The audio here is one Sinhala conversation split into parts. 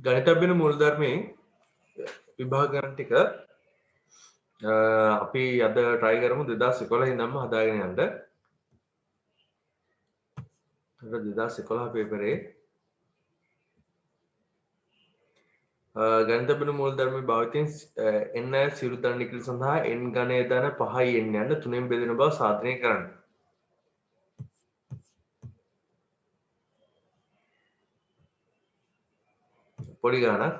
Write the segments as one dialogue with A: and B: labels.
A: ගණිතබ්බින මූලධර්මයේ විභාග ගණන් ටික අපි අද try කරමු 2011 ඉඳන්ම හදාගෙන යන්න. 2011 පේපරේ ගණිතබ්බින මූලධර්මයේ භාවිතයෙන් n අය සියලු ධන නිකිල සඳහා n ඝනය ධන 5යි n යන තුනෙන් බෙදෙන බව සාධනය කරන්න. පොඩි ගානක්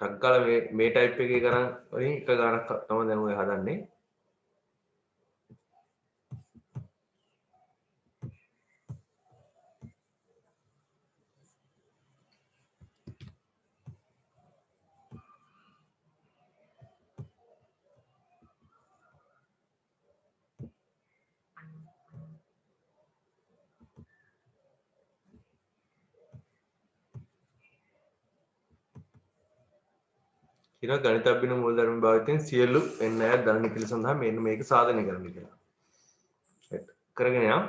A: ටක් ගාලා මේ ටයිප් එකේ ගණන් වලින් එක ගානක් තමයි දැන් ඔය හදන්නේ. ඊළඟ ගණිතබ්බින මූලධර්ම භාවිතයෙන් සියලු n අය ධන නිකිල සඳහා මෙන්න මේක සාධනය කරන්න කියලා. කරගෙන යන්න.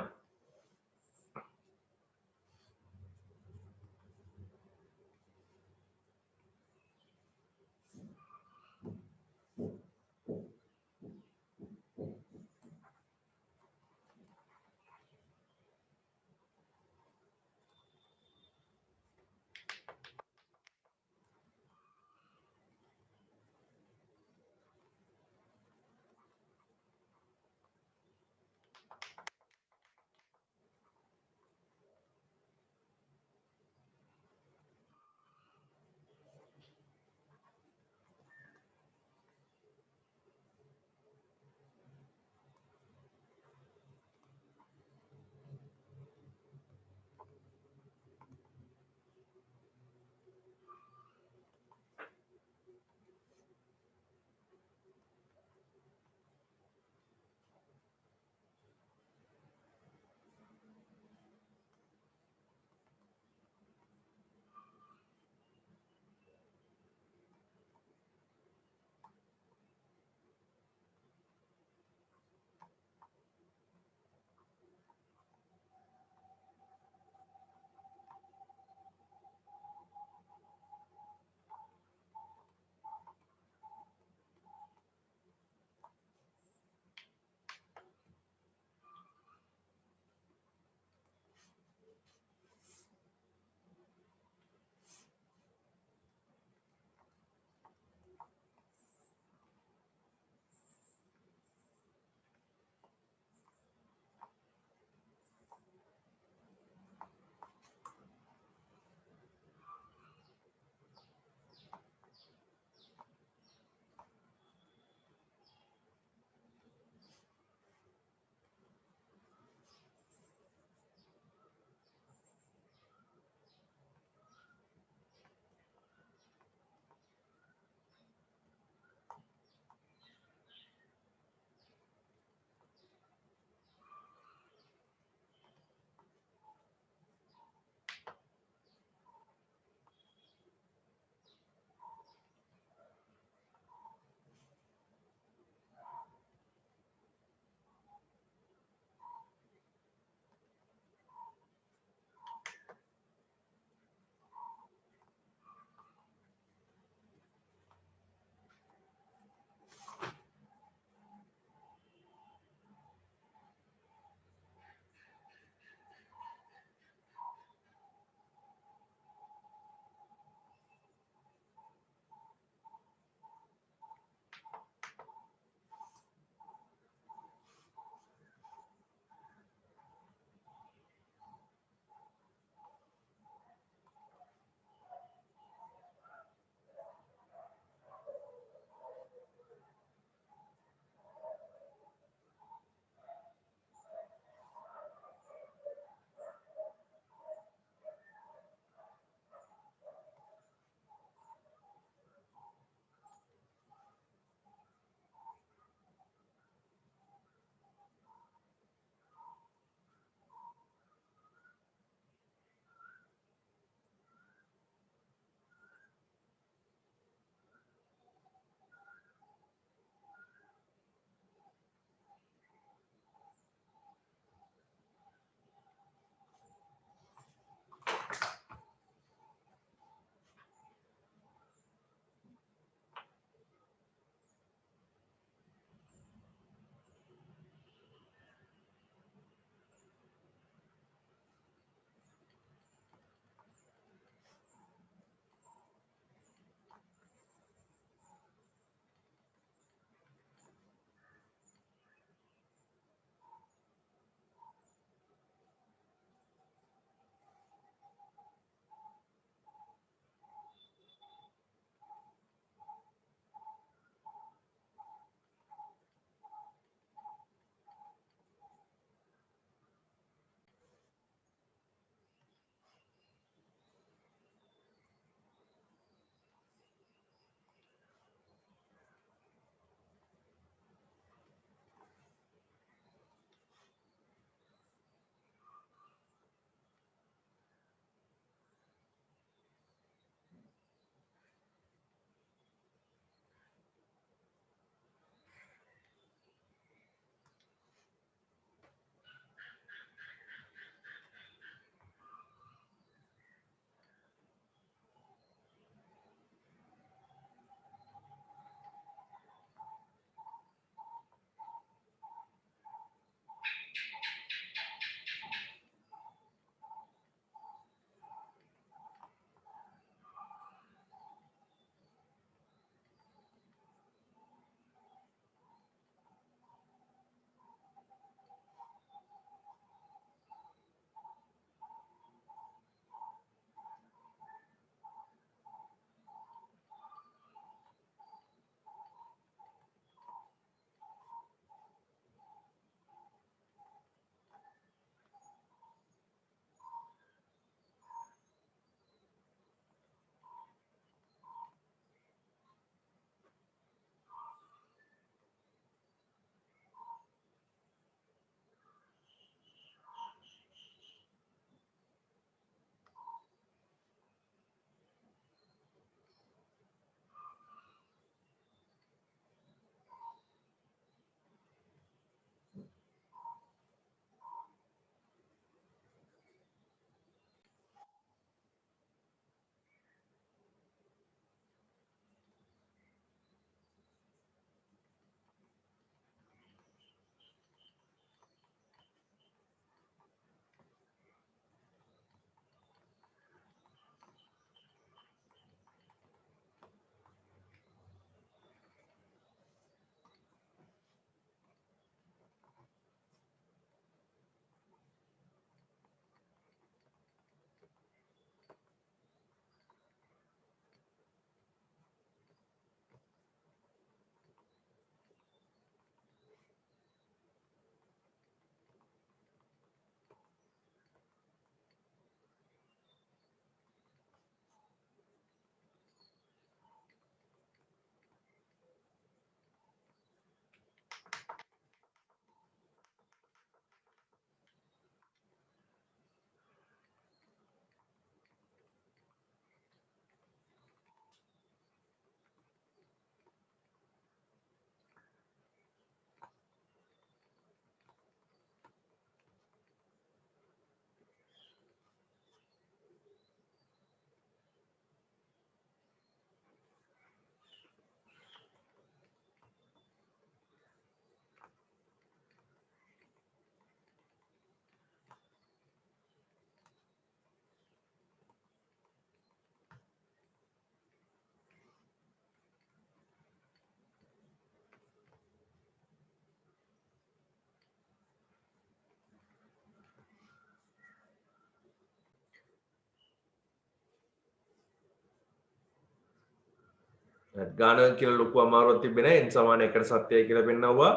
A: ගාන කියලා ලොකු අමාරුවක් තිබෙන්නේ නැහැ. n සමාන 1ට සත්‍යයි කියලා පෙන්නවුවා.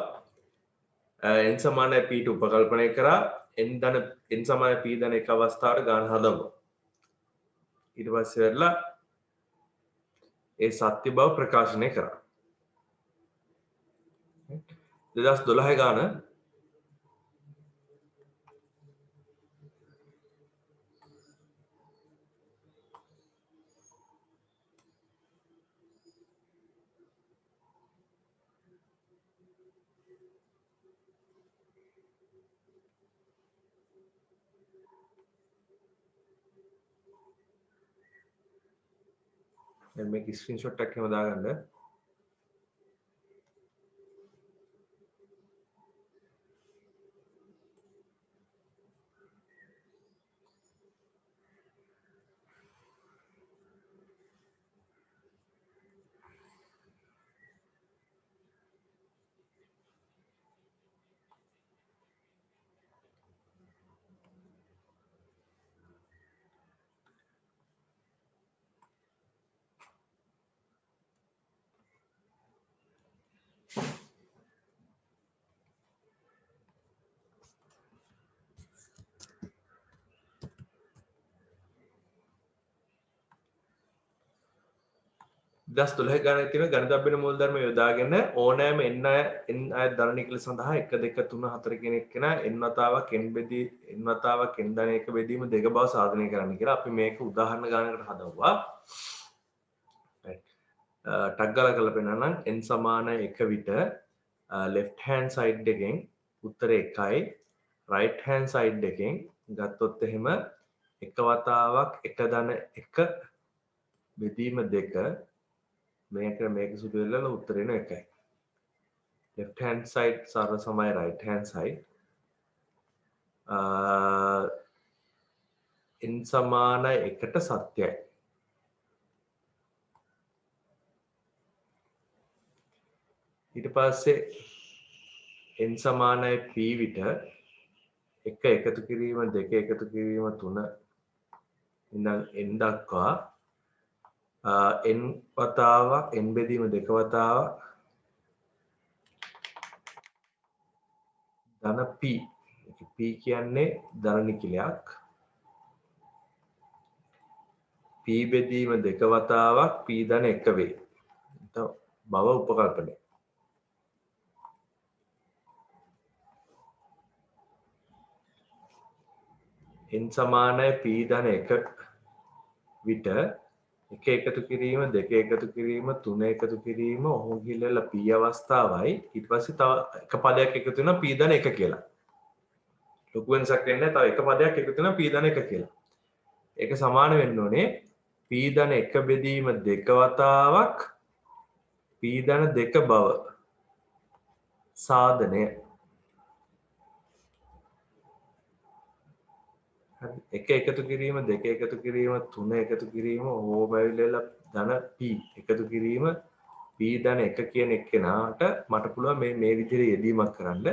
A: n සමානයි p ට උපකල්පනය කරා n සමානයි p ධන එක අවස්ථාවට ගාන හදවුවා. ඊට පස්සේ වෙරලා ඒ සත්‍ය බව ප්‍රකාශනය කරා. 2012 ගාන දැන් මේක ස්ක්‍රීන්ෂොට් එකක් එහෙම දාගන්න. දස් 12 ගණනක් තියෙන ගණිතබ්බින මූලධර්ම යොදාගෙන ඕනෑම n අය ධන නිකල සඳහා 1 2 3 4 කියන එක්කෙනා n වතාවක් n බෙදී n වතාවක් n ධන 1 බෙදීම 2 බව සාධනය කරන්න කියලා අපි මේක උදාහරණ ගණනකට හදවුවා. ටක් ගාලා කරලා පෙන්නන්නම්. n සමාන 1 විට left hand side එකෙන් උත්තරේ 1යි right hand side එකෙන් ගත්තොත් එහෙම එක වතාවක් 1 ධන 1 බෙදීම 2 මේක සුදු වෙලා උත්තරේ එන එකයි. left hand side සරල සමයි right hand side. n සමාන 1ට සත්‍යයි. ඊට පස්සේ n සමානයි p විට 1 එකතු කිරීම 2 එකතු කිරීම 3 ඉඳන් n දක්වා n වතාවක් n බෙදීම 2 වතාවක් ධන p p කියන්නේ ධන නිකිලයක් p බෙදීම 2 වතාවක් p ධන 1 වේ. බව උපකල්පනය. n සමානයි p ධන 1 විට 1 එකතු කිරීම 2 එකතු කිරීම 3 එකතු කිරීම ඔහොම ගිහලා p අවස්ථාවයි ඊට පස්සේ තව එක පදයක් එකතු වෙනවා p ධන 1 කියලා. ලොකු වෙනසක් වෙන්නේ නැහැ. තව එක පදයක් එකතු වෙනවා p ධන 1 කියලා. ඒක සමාන වෙන්න ඕනේ p ධන 1 බෙදීම 2 වතාවක් p ධන 2 බව සාධනය. එක එකතු කිරීම 2 එකතු කිරීම 3 එකතු කිරීම ඕම ඇවිල්ලා ධන p එකතු කිරීම p ධන 1 කියන එක්කෙනාට මට පුළුවන් මේ විදිහට යෙදීමක් කරන්න.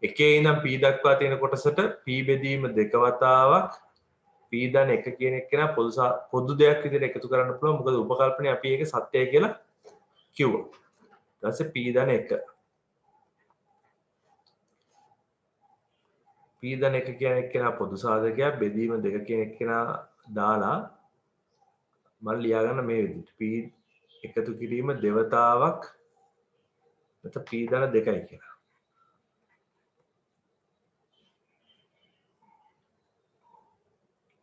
A: එකේ ඉඳන් p දක්වා තියෙන කොටසට p බෙදීම 2 වතාවක් p ධන 1 කියන එක්කෙනා පොදු දෙයක් විදිහට එකතු කරන්න පුළුවන්. මොකද උපකල්පනයේ අපි ඒක සත්‍යයි කියලා කිව්වා. ඊට පස්සේ p ධන 1 p ධන 1 කියන එක්කෙනා පොදු සාධකයක් බෙදීම 2 කියන එක්කෙනා දාලා මම ලියා ගන්න මේ විදිහට p එකතු කිරීම දෙවතාවක් නැත්නම් p ධන 2යි කියලා.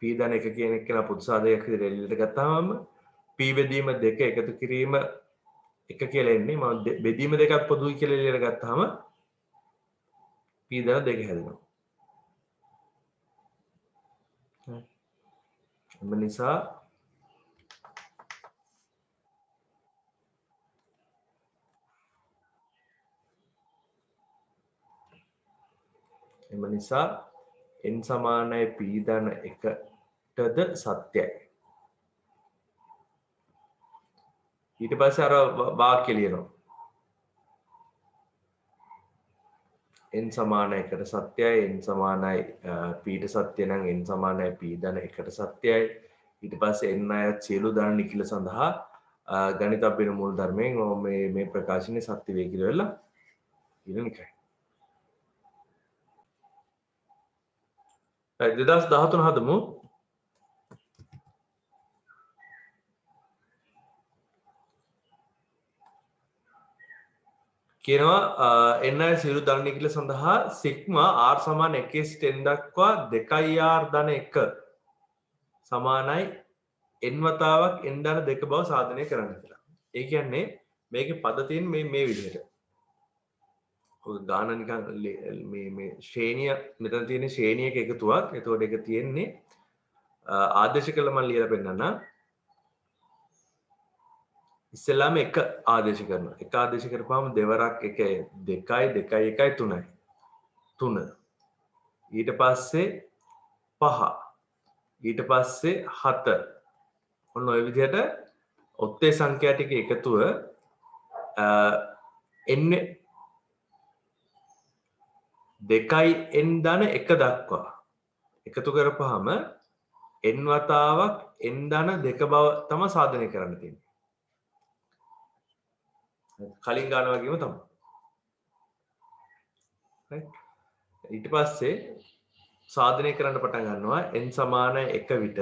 A: p ධන 1 කියන එක්කෙනා පොදු සාධකයක් විදිහට එළියට ගත්තාම p බෙදීම 2 එකතු කිරීම 1 කියලා එන්නේ. මම බෙදීම 2ක් පොදුයි කියලා එළියට ගත්තාම p ධන 2 හැදෙනවා. එම නිසා n සමානයි p ධන 1ටද සත්‍යයි. ඊට පස්සේ අර වාක්‍ය ලියනවා. n සමාන 1ට සත්‍යයි n සමානයි p ට සත්‍ය නම් n සමානයි p ධන 1ට සත්‍යයි. ඊට පස්සේ n අයත් සියලු ධන නිකිල සඳහා ගණිතබ්බින මූල ධර්මයෙන් මේ ප්‍රකාශනය සත්‍ය වේ කියලා වෙලා ඊළඟයි. 2013 හදමු. කියනවා NI සියලු ධන නිකිල සඳහා සිග්මා R සමාන 1 සිට n දක්වා 2r ධන 1 සමානයි n වතාවක් n ධන 2 බව සාධනය කරන්න කියලා. ඒ කියන්නේ මේකේ පද තියෙන මේ විදිහට. ඔය ගාන නිකන් මේ ශ්‍රේණිය මෙතන තියෙන ශ්‍රේණියක එකතුවක්. එතකොට ඒක තියෙන්නේ ආදේශ කළ මම ලියලා පෙන්නන්නම්. ඉස්සෙල්ලාම එක ආදේශ කරනවා. එක ආදේශ කරපුවාම දෙවරක් 1 2යි 2යි 1යි 3යි 3. ඊට පස්සේ 5. ඊට පස්සේ 7. ඔන්න ඔය විදිහට ඔත්තේ සංඛ්‍යා ටික එකතුව n 2යි n ධන 1 දක්වා එකතු කරපුවාම n වතාවක් n ධන 2 බව තමයි සාධනය කරන්න තියෙන්නේ. කලින් ගාන වගේම තමයි. right ඊට පස්සේ සාධනය කරන්න පටන් ගන්නවා n සමාන 1 විට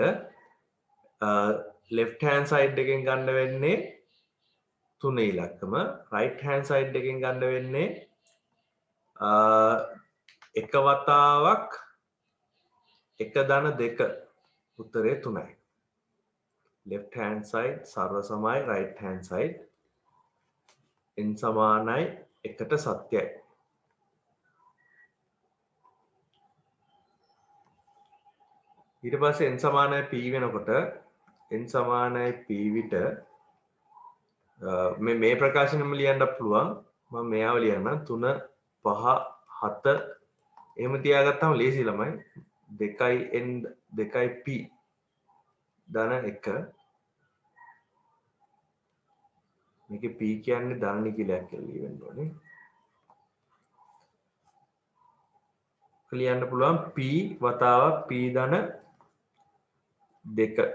A: left hand side එකෙන් ගන්න වෙන්නේ 3 ඉලක්කම right hand side එකෙන් ගන්න වෙන්නේ එක වතාවක් 1 ධන 2 උත්තරේ 3යි. left hand side සර්ව සමයි right hand side n සමානයි 1ට සත්‍යයි. ඊට පස්සේ n සමානයි p වෙනකොට n සමානයි p විට මේ ප්‍රකාශනෙම ලියන්න පුළුවන්. මම මෙයාව ලියන්න 3 5 7 එහෙම තියාගත්තාම ලේසි ළමයි. 2යි n 2යි p ධන 1 මේකේ p කියන්නේ ධන නිකිලයක් කියලා ලියන්න ඕනේ. ලියන්න පුළුවන් p වතාවක් p ධන 2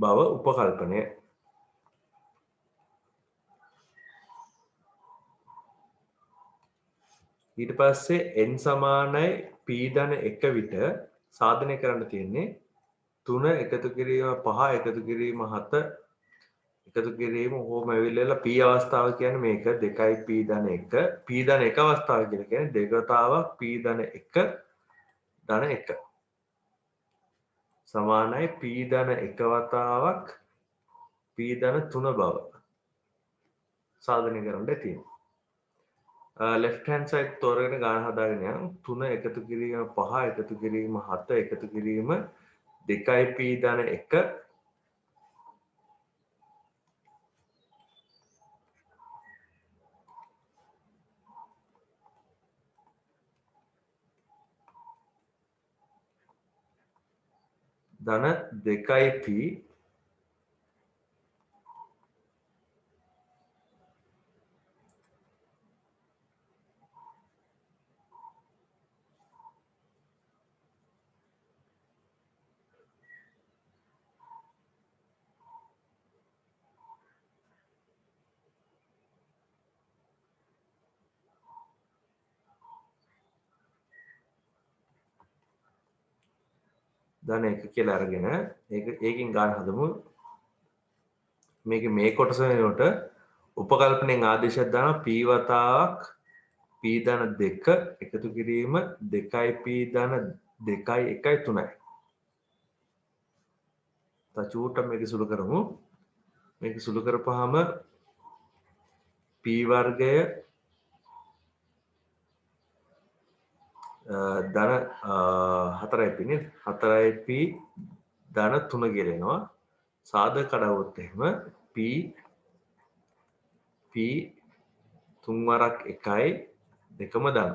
A: බව උපකල්පනය. ඊට පස්සේ n සමානයි p ධන 1 විට සාධනය කරන්න තියෙන්නේ 3 එකතු කිරීම 5 එකතු කිරීම 7 එකතු කිරීම ඕම ඇවිල්ලා p අවස්ථාව කියන්නේ මේක 2යි p ධන 1 p ධන 1 අවස්ථාව කියලා කියන්නේ දෙකතාවක් p ධන 1 ධන 1 සමානයි p ධන 1 වතාවක් p ධන 3 බව සාධනය කරන්න තියෙනවා. left hand side තෝරගෙන ගාන හදාගෙන යන 3 එකතු කිරීම 5 එකතු කිරීම 7 එකතු කිරීම 2යි p ධන 1 ධන 2යි p ධන 1 කියලා අරගෙන ඒකෙන් ගාන හදමු. මේ කොටස වෙනකොට උපකල්පනයෙන් ආදේශයක් දානවා p වතාවක් p ධන 2 එකතු කිරීම 2යි p ධන 2යි 1යි 3යි. තචූට මේක සුළු කරමු. මේක සුළු කරපුවාම p වර්ගය ධන 4යි p නේද? 4යි p ධන 3 කියලා එනවා. සාධක කඩවුවොත් එහෙම p 3 වරක් 1යි දෙකම ධන.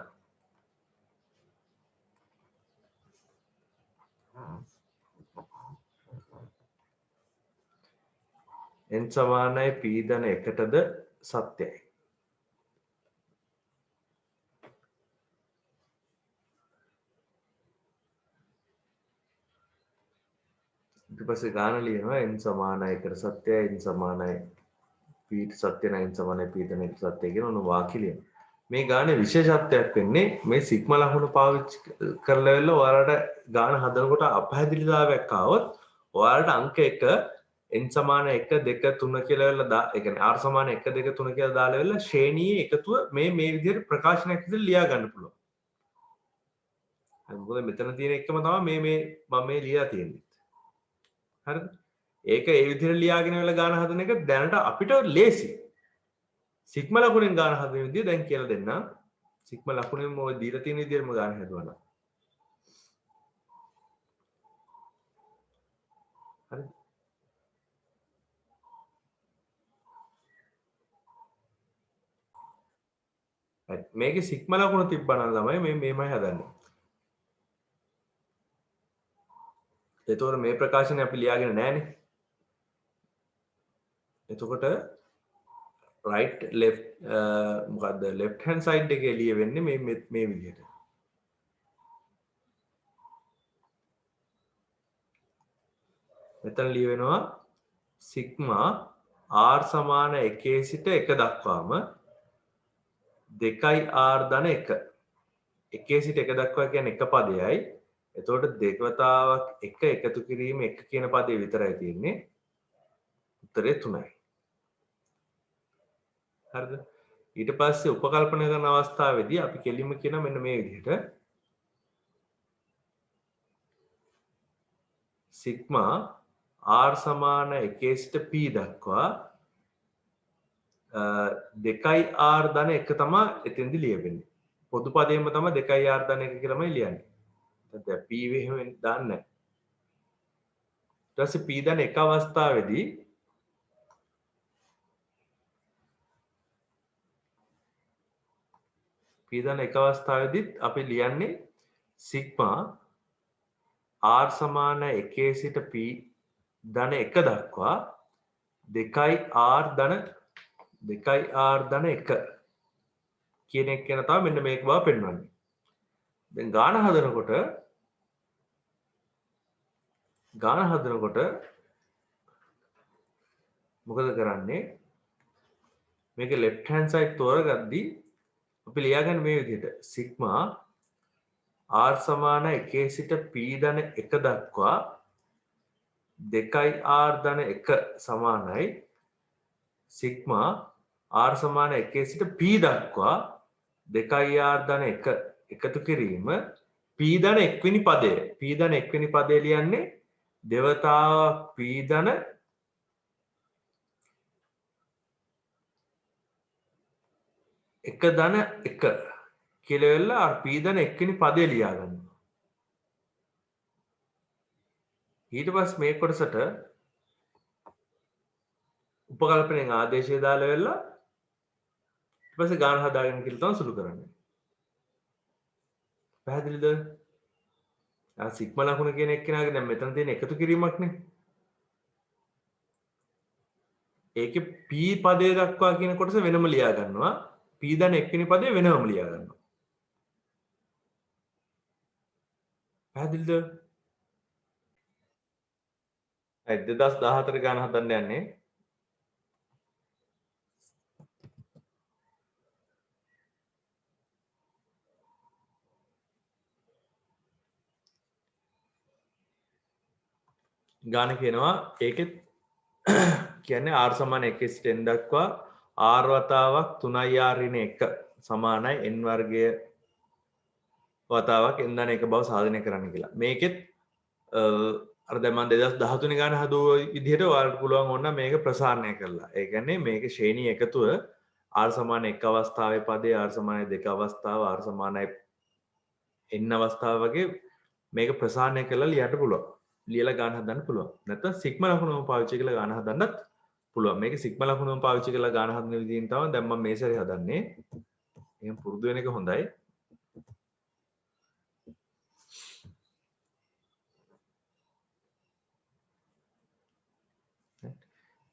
A: n සමානයි p ධන 1ටද සත්‍යයි. ඊට පස්සේ ගාන ලියනවා n සමානයි එකට සත්‍යයි n සමානයි p සත්‍ය නැහැ n සමානයි p ද නැති සත්‍ය කියන ඔන්න වාක්‍ය ලියනවා. මේ ගානේ විශේෂත්වයක් වෙන්නේ මේ සිග්මා ලකුණු පාවිච්චි කරලා වෙලා ඔයාලට ගාන හදනකොට අපහැදිලිතාවයක් ආවොත් ඔයාලට අංක 1 n සමාන 1 2 3 කියලා වෙලා ඒ කියන්නේ r සමාන 1 2 3 කියලා දාලා වෙලා ශ්‍රේණියේ එකතුව මේ විදිහට ප්‍රකාශනයක් විදිහට ලියා ගන්න පුළුවන්. මොකද මෙතන තියෙන එකම තමයි මේ මම මේ ලියලා තියෙන්නේ. හරිද? ඒක ඒ විදිහට ලියාගෙන වෙලා ගාන හදන එක දැනට අපිට ලේසි. සිග්මා ලකුණෙන් ගාන හදන විදිය දැන් කියලා දෙන්නම්. සිග්මා ලකුණෙන් ඔය දීලා තියෙන විදිහටම ගාන හදුවා. හරිද? හරි. මේකේ සිග්මා ලකුණ තිබ්බනම් ළමයි මේමයි හදන්නේ. එතකොට මේ ප්‍රකාශනය අපි ලියාගෙන නැහනේ. එතකොට right left මොකද්ද left hand side එකේ ලිය වෙන්නේ මේ විදිහට. මෙතන ලිය වෙනවා සිග්මා r සමාන 1 සිට 1 දක්වාම 2r ධන 1. 1 සිට 1 දක්වා කියන්නේ එක පදයයි. එතකොට දෙකවතාවක් 1 එකතු කිරීම 1 කියන පදේ විතරයි තියෙන්නේ. උත්තරේ 3යි. හරිද? ඊට පස්සේ උපකල්පන කරන අවස්ථාවේදී අපි කෙලින්ම කියන මෙන්න මේ විදිහට සිග්මා r සමාන 1 සිට p දක්වා 2r ධන 1 තමයි එතෙන්දි ලියවෙන්නේ. පොදු පදයෙන්ම තමයි 2r ධන 1 කියලාමයි ලියන්නේ. දැන් p වෙහෙම දාන්නේ නැහැ. ඊට පස්සේ p ධන 1 අවස්ථාවේදී පීදන එක අවස්ථාවේදීත් අපි ලියන්නේ සිග්මා r සමාන 1 සිට p ධන 1 දක්වා 2r ධන 1 කියන එක ගැන තමයි මෙන්න මේක බව පෙන්වන්නේ. දැන් ගාන හදනකොට මොකද කරන්නේ? මේක left hand side තෝරගද්දී අපි ලියාගන්න මේ විදිහට සිග්මා r සමාන 1 සිට p ධන 1 දක්වා 2r ධන 1 සමානයි සිග්මා r සමාන 1 සිට p දක්වා 2r ධන 1 එකතු කිරීම p ධන 1 වෙනි පදය. p ධන 1 වෙනි පදය ලියන්නේ දෙවතාවක් p ධන 1 ධන 1 කියලා වෙලා p ධන 1 වෙනි පදේ ලියා ගන්නවා. ඊට පස්සේ මේ කොටසට උපකල්පනයෙන් ආදේශය දාලා වෙලා ඊට පස්සේ ගාන හදාගෙන කියලා තමයි සුළු කරන්නේ. පැහැදිලිද? ආ සිග්මා ලකුණ කියන එක්කෙනාගේ දැන් මෙතන තියෙන එකතු කිරීමක් නේ. ඒකේ p පදේ දක්වා කියන කොටස වෙනම ලියා ගන්නවා. p ධන 1 වෙනි පදේ වෙනම ලියා ගන්නවා. පැහැදිලිද? 2014 ගාන හදන්න යන්නේ. ගාන කියනවා ඒකෙත් කියන්නේ r සමාන 1 සිට n දක්වා r වතාවක් 3r ඍණ 1 සමානයි n වර්ගය වතාවක් n ධන 1 බව සාධනය කරන්න කියලා. මේකෙත් අර දැන් මම 2013 ගාන හදුව විදිහට ඔයාලට පුළුවන් ඕන මේක ප්‍රසාරණය කරලා. ඒ කියන්නේ මේක ශ්‍රේණී එකතුව r සමාන 1 අවස්ථාවේ පදේ r සමාන 2 අවස්ථාව r සමානයි n අවස්ථාව වගේ මේක ප්‍රසාරණය කරලා ලියන්න පුළුවන්. ලියලා ගාන හදන්න පුළුවන්. නැත්නම් සිග්මා ලකුණම පාවිච්චි කරලා ගාන හදන්නත් පුළුවන්. මේක සිග්මා ලකුණම පාවිච්චි කරලා ගාන හදන විදිහින් තමයි දැන් මම මේ සැරේ හදන්නේ. එහෙනම් පුරුදු වෙන එක හොඳයි.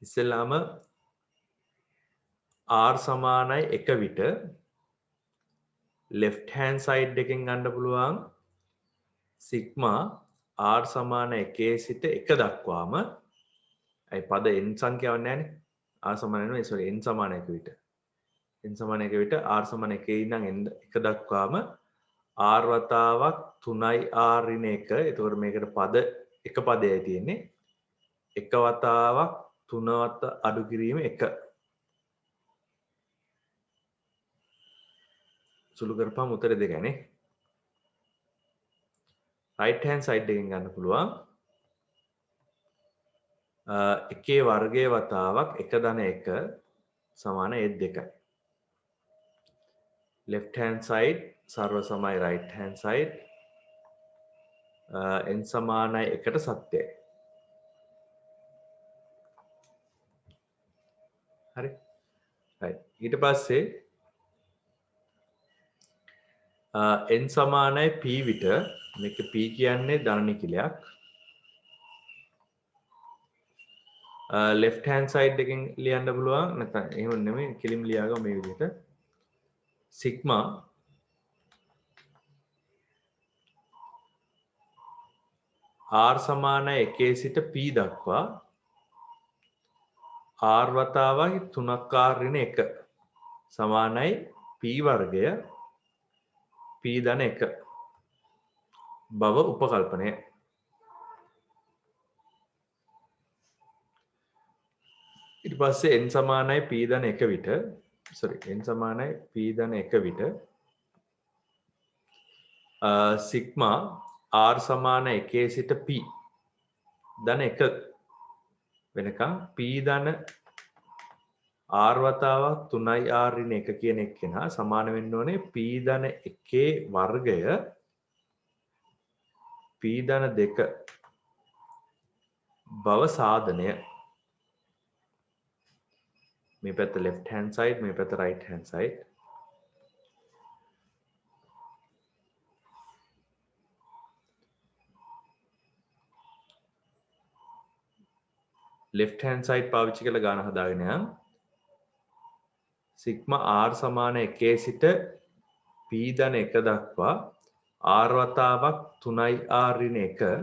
A: ඉස්සෙල්ලාම r සමානයි 1 විට left hand side එකෙන් ගන්න පුළුවන් sigma r සමාන 1 සිට 1 දක්වාම අයි පද n සංඛ්‍යාවක් නැහැනේ r සමාන නෙවෙයි sorry n සමාන 1 විට n සමාන 1 විට r සමාන 1 ඉඳන් n 1 දක්වාම r වතාවක් 3i r ඍණ 1 එතකොට මේකට පද එක පදයයි තියෙන්නේ එක වතාවක් 3 වත අඩු කිරීම 1 සුළු කරපුවම උත්තර දෙකනේ right hand side එකෙන් ගන්න පුළුවන් එකේ වර්ගයේ වතාවක් 1 ධන 1 සමාන a2යි left hand side සර්ව සමයි right hand side n සමානයි 1ට සත්‍යයි හරි right ඊට පස්සේ n සමානයි p විට මේක p කියන්නේ ධන නිකිලයක් left hand side එකෙන් ලියන්න පුළුවන් නැත්නම් එහෙම නෙමෙයි කෙලිම ලියාගමු මේ විදිහට sigma r සමානයි 1 සිට p දක්වා r වතාවයි 3ක් r ඍණ 1 සමානයි p වර්ගය p ධන 1 බව උපකල්පනය ඊට පස්සේ n සමානයි p ධන 1 විට sorry n සමානයි p ධන 1 විට sigma r සමාන 1 සිට p ධන 1 වෙනකම් p ධන r වතාවක් 3i r ඍණ 1 කියන එක්කෙනා සමාන වෙන්න ඕනේ p ධන 1 වර්ගය p ධන 2 බව සාධනය මේ පැත්ත left hand side මේ පැත්ත right hand side left hand side පාවිච්චි කරලා ගාන හදාගෙන යන්න sigma r සමාන 1 සිට p ධන 1 දක්වා r වතාවක් 3i r ඍණ 1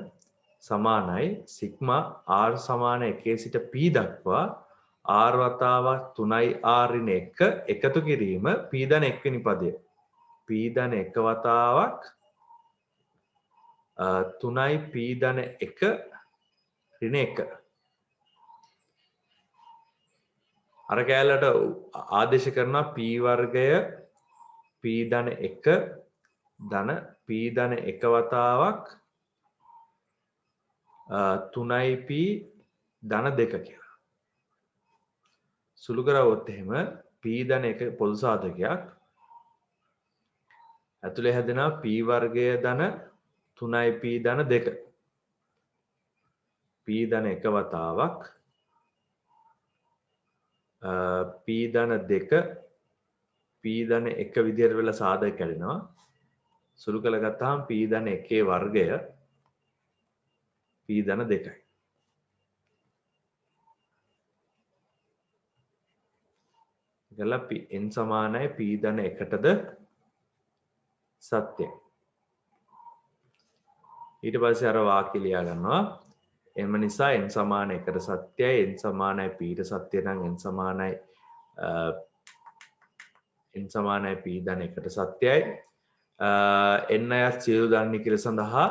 A: සමානයි sigma r සමාන 1 සිට p දක්වා r වතාවක් 3i r ඍණ 1 එකතු කිරීම p ධන 1 වෙනි පදය p ධන 1 වතාවක් 3i p ධන 1 ඍණ 1 අර කැලලට ආදේශ කරනවා p වර්ගය p ධන 1 ධන p ධන 1 වතාවක් 3ip ධන 2 කියලා. සුළු කරවුවොත් එහෙම p ධන 1 පොදු සාධකයක් ඇතුලේ හැදෙනවා p වර්ගය ධන 3ip ධන 2 p ධන 1 වතාවක් p ධන 2 p ධන 1 විදියට වෙලා සාධක කැඩෙනවා සුළු කළ ගත්තාම p ධන 1 වර්ගය p ධන 2යි ගලා n සමානයි p ධන 1ටද සත්‍යයි ඊට පස්සේ අර වාක්‍ය ලියා ගන්නවා එම නිසා n සමාන 1ට සත්‍යයි n සමානයි p ට සත්‍ය නම් n සමානයි p ධන 1ට සත්‍යයි n අයත් සියලු ධන නිකිල සඳහා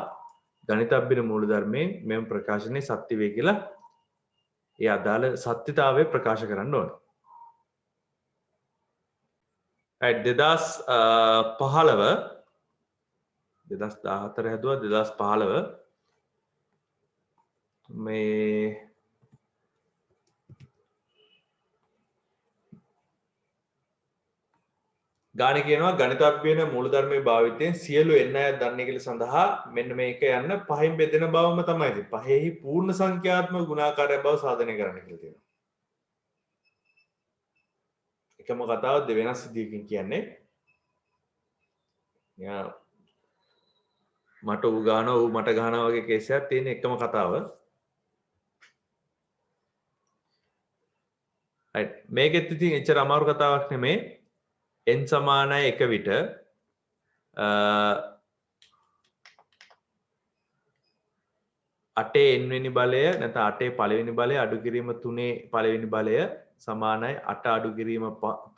A: ගණිතබ්බින මූලධර්මයෙන් මෙම ප්‍රකාශනයේ සත්‍ය වේ කියලා ඒ අදාළ සත්‍යතාවය ප්‍රකාශ කරන්න ඕන. right 2015 2014 හැදුවා 2015 මේ ගාන කියනවා ගණිතඥ මූලධර්මයේ භාවිතයෙන් සියලු n අය දන්නේ කියලා සඳහා මෙන්න මේක යන්න පහෙන් බෙදෙන බවම තමයි ඉතින් පහෙහි පූර්ණ සංඛ්‍යාත්මක ගුණාකාරය බව සාධනය කරන්න කියලා තියෙනවා. එකම කතාව දෙවෙනස් විදිහකින් කියන්නේ යා මට ඌ ගානවා ඌ මට ගහනවා වගේ කේස් එකක් තියෙන එකම කතාව. right මේකෙත් ඉතින් එච්චර අමාරු කතාවක් නෙමෙයි. n සමානයි 1 විට 8 n වෙනි බලය නැත්නම් 8 පළවෙනි බලය අඩු කිරීම 3 පළවෙනි බලය සමානයි 8 අඩු කිරීම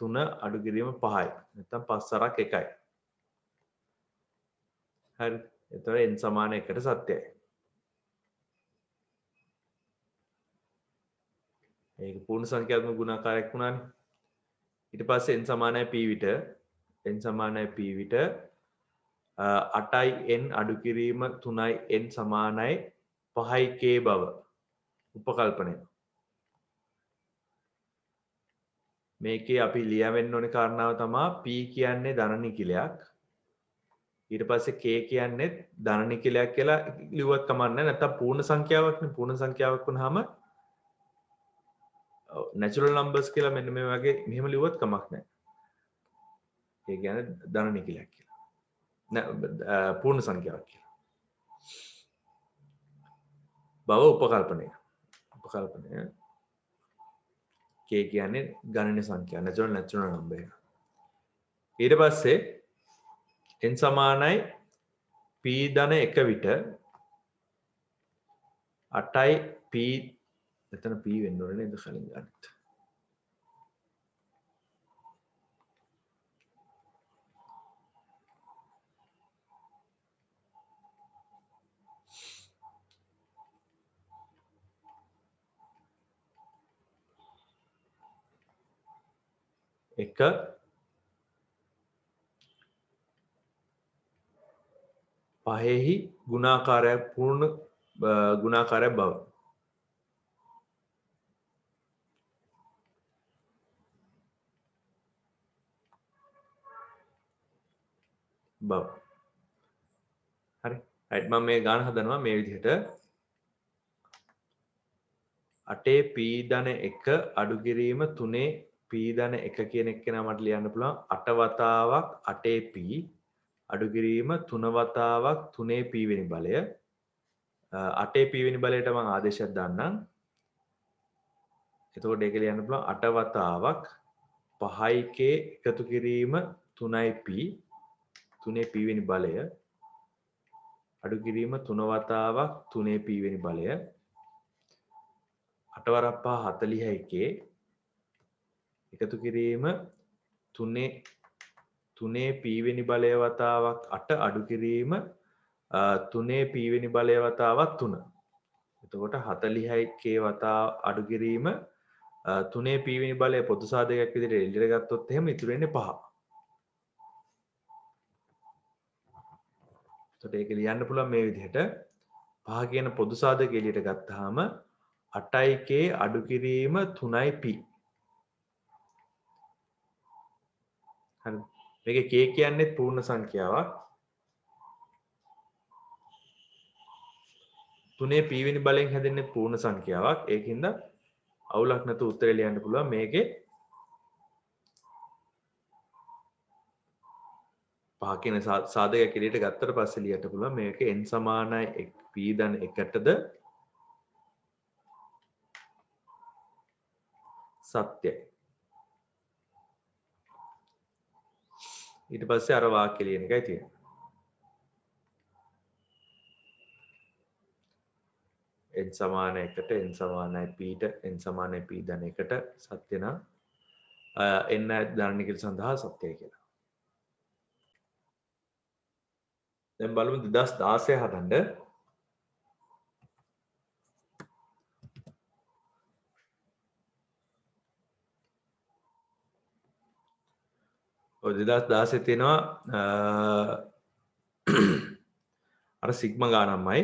A: 3 අඩු කිරීම 5යි. නැත්නම් 5 සරක් 1යි. හරි. එතකොට n සමාන 1ට සත්‍යයි. ඒක පූර්ණ සංඛ්‍යාත්මක ගුණාකාරයක් වුණානේ. ඊට පස්සේ n සමානයි p විට n සමානයි p විට 8යි n අඩු කිරීම 3යි n සමානයි 5යි k බව උපකල්පනය. මේකේ අපි ලියවෙන්න ඕනේ කාරණාව තමයි p කියන්නේ ධන නිකිලයක්. ඊට පස්සේ k කියන්නේ ධන නිකිලයක් කියලා ලියුවත් කමක් නැහැ. නැත්තම් පූර්ණ සංඛ්‍යාවක් නේ. පූර්ණ සංඛ්‍යාවක් වුණාම natural numbers කියලා මෙන්න මේ වගේ මෙහෙම ලියුවත් කමක් නැහැ. ඒ කියන්නේ ධන නිකිලයක් කියලා. පූර්ණ සංඛ්‍යාවක් කියලා. බව උපකල්පනය. උපකල්පනය k කියන්නේ ගණන සංඛ්‍යාව natural number එක. ඊට පස්සේ n සමානයි p ධන 1 විට 8යි p එතන p වෙන්න ඕනේ නේද කලින් ගන්නත්. එක පහෙහි ගුණාකාරය පූර්ණ ගුණාකාරය බව. බව. හරි. රයිට් මම මේ ගාන හදනවා මේ විදිහට 8 p ධන 1 අඩු කිරීම 3 p ධන 1 කියන එක කෙනා මට ලියන්න පුළුවන් 8 වතාවක් 8 p අඩු කිරීම 3 වතාවක් 3 p වෙනි බලය 8 p වෙනි බලයට මම ආදේශයක් දාන්නම්. එතකොට ඒක ලියන්න පුළුවන් 8 වතාවක් 5යි k එකතු කිරීම 3යි p 3 p වෙනි බලය අඩු කිරීම 3 වතාවක් 3 p වෙනි බලය 8 වරක් 5 40යි k එකතු කිරීම 3 p වෙනි බලය වතාවක් 8 අඩු කිරීම 3 p වෙනි බලය වතාවක් 3. එතකොට 40යි k වතාව අඩු කිරීම 3 p වෙනි බලය පොදු සාධකයක් විදිහට එළියට ගත්තොත් එහෙම ඉතුරු වෙන්නේ 5. එතකොට ඒක ලියන්න පුළුවන් මේ විදිහට 5 කියන පොදු සාධක එළියට ගත්තාම 8යි k අඩු කිරීම 3යි p. හරි. මේකේ k කියන්නේ පූර්ණ සංඛ්‍යාවක්. 3 p වෙනි බලයෙන් හැදෙන්නේ පූර්ණ සංඛ්‍යාවක්. ඒකින්ද අවුලක් නැතුව උත්තරේ ලියන්න පුළුවන් මේකේ 5 කියන සාධකයක් එළියට ගත්තට පස්සේ ලියන්න පුළුවන් මේකේ n සමානයි p ධන 1ටද සත්‍යයි. ඊට පස්සේ අර වාක්‍ය ලියන එකයි තියෙන්නේ. n සමාන 1ට n සමානයි p ට n සමානයි p ධන 1ට සත්‍ය නම් n ධන නිකිල සඳහා සත්‍යයි කියලා. දැන් බලමු 2016 හදන්න. ඔය 2016 තියෙනවා අර සිග්මා ගානම්මයි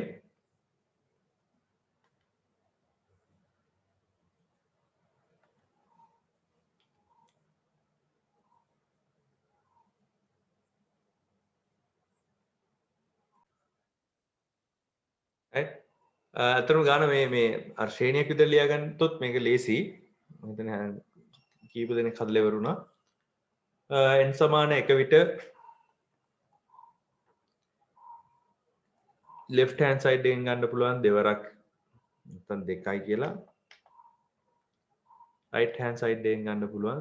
A: අතරම ගාන මේ අර ශ්‍රේණියක් විතර ලියාගන්නතොත් මේක ලේසි. මම හිතන්නේ කීප දෙනෙක් හදලා ඉවරුණා. n සමාන 1 විට left hand side එකෙන් ගන්න පුළුවන් දෙවරක් නැත්නම් දෙකයි කියලා. right hand side එකෙන් ගන්න පුළුවන්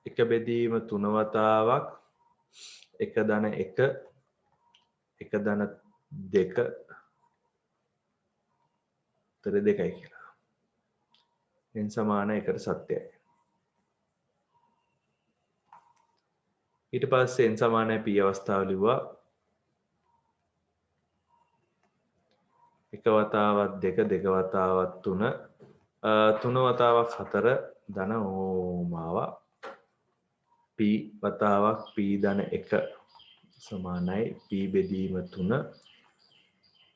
A: එක බෙදීම 3 වතාවක් 1 ධන 1 1 ධන 2 උත්තර 2යි කියලා. n සමාන 1ට සත්‍යයි. ඊට පස්සේ n සමානයි p අවස්ථාව ලිව්වා. 1 වතාවක් 2 2 වතාවක් 3 3 වතාවක් 4 ධන ඕමාව p වතාවක් p ධන 1 සමානයි p බෙදීම 3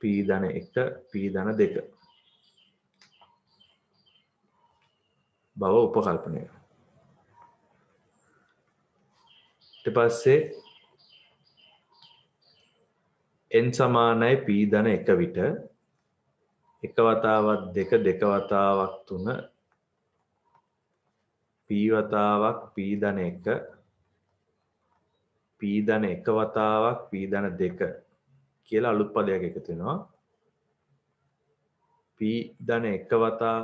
A: p ධන 1 p ධන 2 බව උපකල්පනය. ඊට පස්සේ n සමානයි p ධන 1 විට 1 වතාවක් 2 2 වතාවක් 3 p වතාවක් p ධන 1 p ධන 1 වතාවක් p ධන 2 කියලා අලුත් පදයක් එකතු වෙනවා. p ධන 1 වතා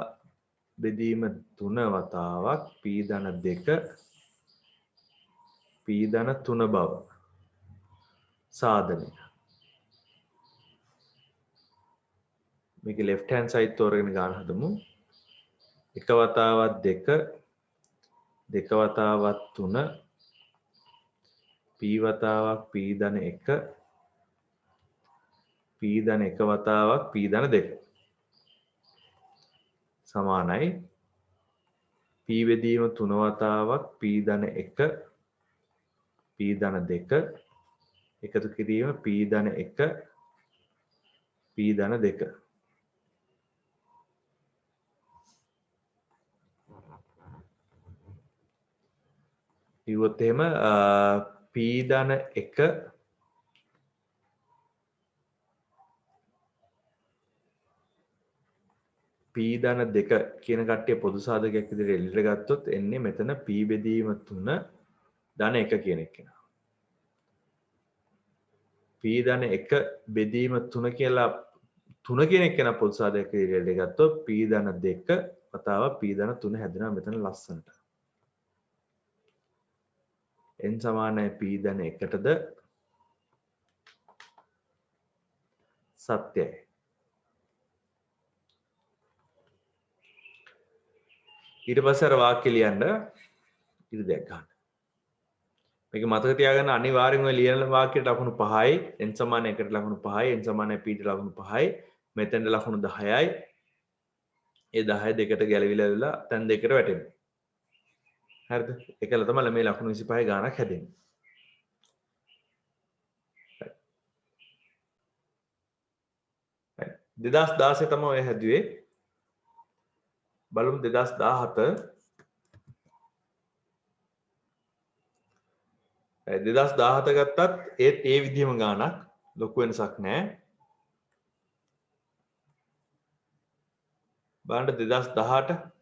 A: බෙදීම 3 වතාවක් p ධන 2 p ධන 3 බව සාධනය. මේක left hand side තෝරගෙන ගන්න හදමු. 1 වතාවක් 2 2 වතාවක් 3 p වතාවක් p ධන 1 p ධන 1 වතාවක් p ධන 2 සමානයි p බෙදීම 3 වතාවක් p ධන 1 p ධන 2 එකතු කිරීම p ධන 1 p ධන 2 ඉවොත් එහෙම p ධන 1 p ධන 2 කියන කට්ටිය පොදු සාධකයක් විදිහට එළියට ගත්තොත් එන්නේ මෙතන p බෙදීම 3 ධන 1 කියන එක. p ධන 1 බෙදීම 3 කියලා 3 කියන එක න පොදු සාධකයක් විදිහට එළියට ගත්තොත් p ධන 2 වතාවක් p ධන 3 හැදෙනවා මෙතන ලස්සනට. n සමානයි p ධන 1ටද සත්‍යයි. ඊට පස්සේ අර වාක්‍ය ලියන්න ඉරිදයක් ගන්න. මේක මතක තියාගන්න අනිවාර්යෙන්ම ඔය ලියන වාක්‍යයට ලකුණු 5යි n සමාන 1ට ලකුණු 5යි n සමාන p ට ලකුණු 5යි මෙතෙන්ට ලකුණු 10යි ඒ 10 දෙකට ගැලවිලා වෙලා තැන් දෙකට වැටෙනවා. හරිද? ඒකල තමයි මේ ලකුණු 25 ගාණක් හැදෙන්නේ. 2016 තමයි ඔය හැදුවේ. බලමු 2017 ගත්තත් ඒත් ඒ විදිහම ගාණක් ලොකු වෙනසක් නැහැ. බලන්න 2018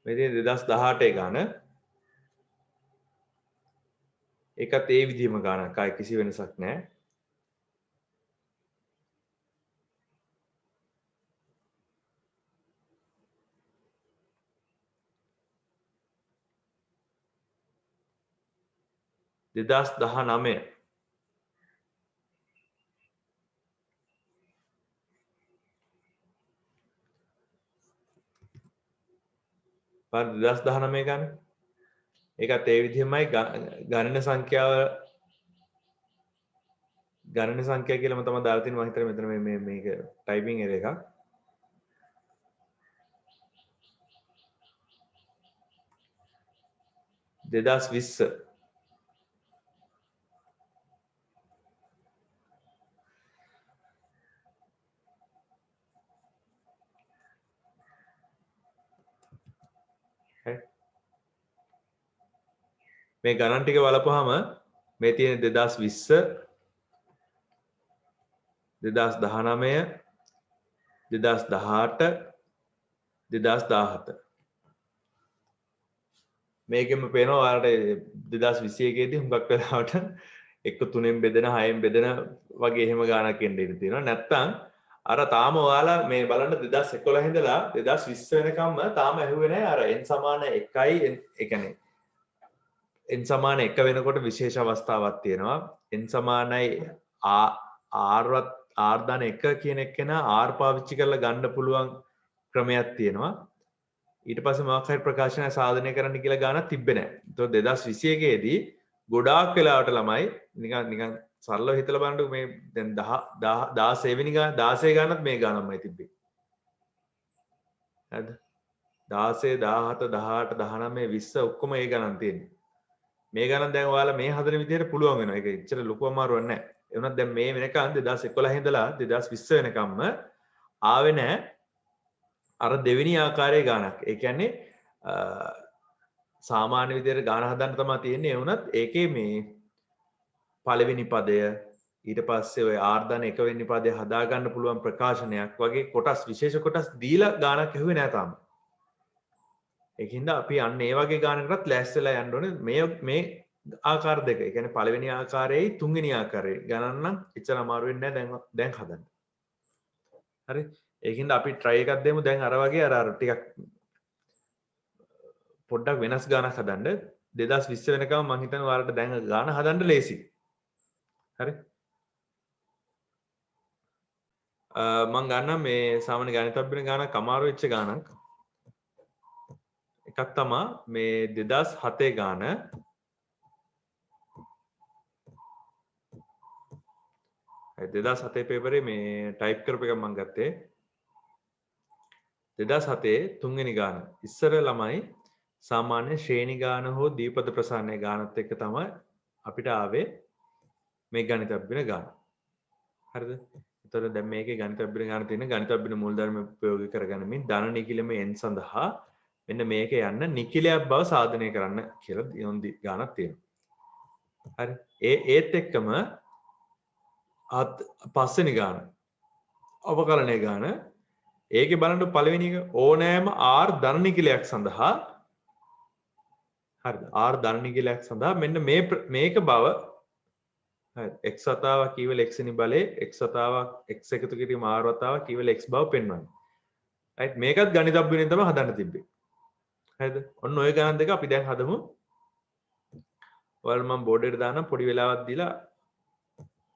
A: මේ 2018 ගාන ඒකත් ඒ විදිහම ගානක් ආයි කිසි වෙනසක් නැහැ. දෙදස් 19 ගන්න ඒකත් ඒ විදිහමයි ගණන සංඛ්‍යාව කියලාම තමයි දාලා තියෙන්නේ. මම හිතන්නේ මෙතන මේක ටයිපින් එරර් එකක්. දෙදස් 20 මේ ගණන් ටික බලපුවාම මේ තියෙන 2020 2019 2018 2017 මේකෙම පේනවා ඔයාලට 2021 දී හුඟක් වෙලාවට එක්ක 3ෙන් බෙදෙන 6ෙන් බෙදෙන වගේ එහෙම ගානක් එන්න ඉඩ තියෙනවා. නැත්තම් අර තාම ඔයාලා මේ බලන්න 2011 ඉඳලා 2020 වෙනකම්ම තාම ඇහුවේ නැහැ අර n සමාන 1යි ඒ කියන්නේ n සමාන 1 වෙනකොට විශේෂ අවස්ථාවක් තියෙනවා n සමානයි r ධන 1 කියන එක නා r පාවිච්චි කරලා ගන්න පුළුවන් ක්‍රමයක් තියෙනවා ඊට පස්සේ මොකක් හරි ප්‍රකාශනය සාධනය කරන්න කියලා ගානක් තිබ්බේ නැහැ. ඒතකොට 2021 දී ගොඩාක් වෙලාවට ළමයි නිකන් සරලව හිතලා බලන්නකො මේ දැන් 16 වෙනි ගාන 16 ගානත් මේ ගානමයි තිබ්බේ. හරිද? 16 17 18 19 20 ඔක්කොම ඒ ගණන් තියෙන්නේ. මේ ගණන් දැන් ඔයාලා මේ හදන විදිහට පුළුවන් වෙනවා. ඒක එච්චර ලොකු අමාරුවක් නැහැ. ඒ වුණත් දැන් මේ වෙනකන් 2011 ඉඳලා 2020 වෙනකම්ම ආවේ නැහැ. අර දෙවෙනි ආකාරයේ ගානක්. ඒ කියන්නේ සාමාන්‍ය විදිහට ගාන හදන්න තමයි තියෙන්නේ. ඒ වුණත් ඒකේ මේ පළවෙනි පදය ඊට පස්සේ ඔය r ධන 1 වෙනි පදය හදා ගන්න පුළුවන් ප්‍රකාශනයක් වගේ කොටස් විශේෂ කොටස් දීලා ගානක් ඇහුවේ නැහැ තාම. ඒකින්ද අපි අන්න ඒ වගේ ගානකටත් ලෑස්තිලා යන්න ඕනේ මේ ආකාර දෙක. ඒ කියන්නේ පළවෙනි ආකාරයයි තුන්වෙනි ආකාරයයි ගණන් නම් එච්චර අමාරු වෙන්නේ නැහැ දැන් හදන්න. හරි. ඒකින්ද අපි try එකක් දෙමු දැන් අර වගේ අර ටිකක් පොඩ්ඩක් වෙනස් ගානක් හදන්න 2020 වෙනකම් මම හිතනවා ඔයාලට දැන් ගාන හදන්න ලේසි. හරි. මම ගන්නම් මේ සාමාන්‍ය ගණිතඥ ගානක් අමාරු වෙච්ච ගානක්. එකක් තමයි මේ 2007 ගාන. හරි 2007 පේපරේ මේ ටයිප් කරපු එක මම ගත්තේ. 2007 තුන්වෙනි ගාන. ඉස්සර ළමයි සාමාන්‍ය ශ්‍රේණි ගාන හෝ දීපද ප්‍රසාරණය ගානත් එක්ක තමයි අපිට ආවේ මේ ගණිතඥ ගාන. හරිද? එතකොට දැන් මේකේ ගණිතඥ ගාන තියෙන ගණිතඥ මූලධර්ම ප්‍රයෝග කරගනිමින් ධන නිකිලම n සඳහා මෙන්න මේක යන්න නිකිලයක් බව සාධනය කරන්න කියලා යොන්දි ගානක් තියෙනවා. හරි. ඒත් එක්කම පස්වෙනි ගාන අවකලනය ගාන ඒකේ බලන්න පළවෙනි එක ඕනෑම r ධන නිකිලයක් සඳහා හරිද? r ධන නිකිලයක් සඳහා මෙන්න මේක බව හරි x වතාවක් කීවල x වෙනි බලේ x වතාවක් x එකතු කිරීම r වතාවක් කීවල x බව පෙන්වන්නේ. රයිට් මේකත් ගණිතඥයෙන් තමයි හදන්න තිබ්බේ. හරිද? ඔන්න ඔය ගණන් දෙක අපි දැන් හදමු. ඔයාලා මම බෝඩ් එකට දානම් පොඩි වෙලාවක් දීලා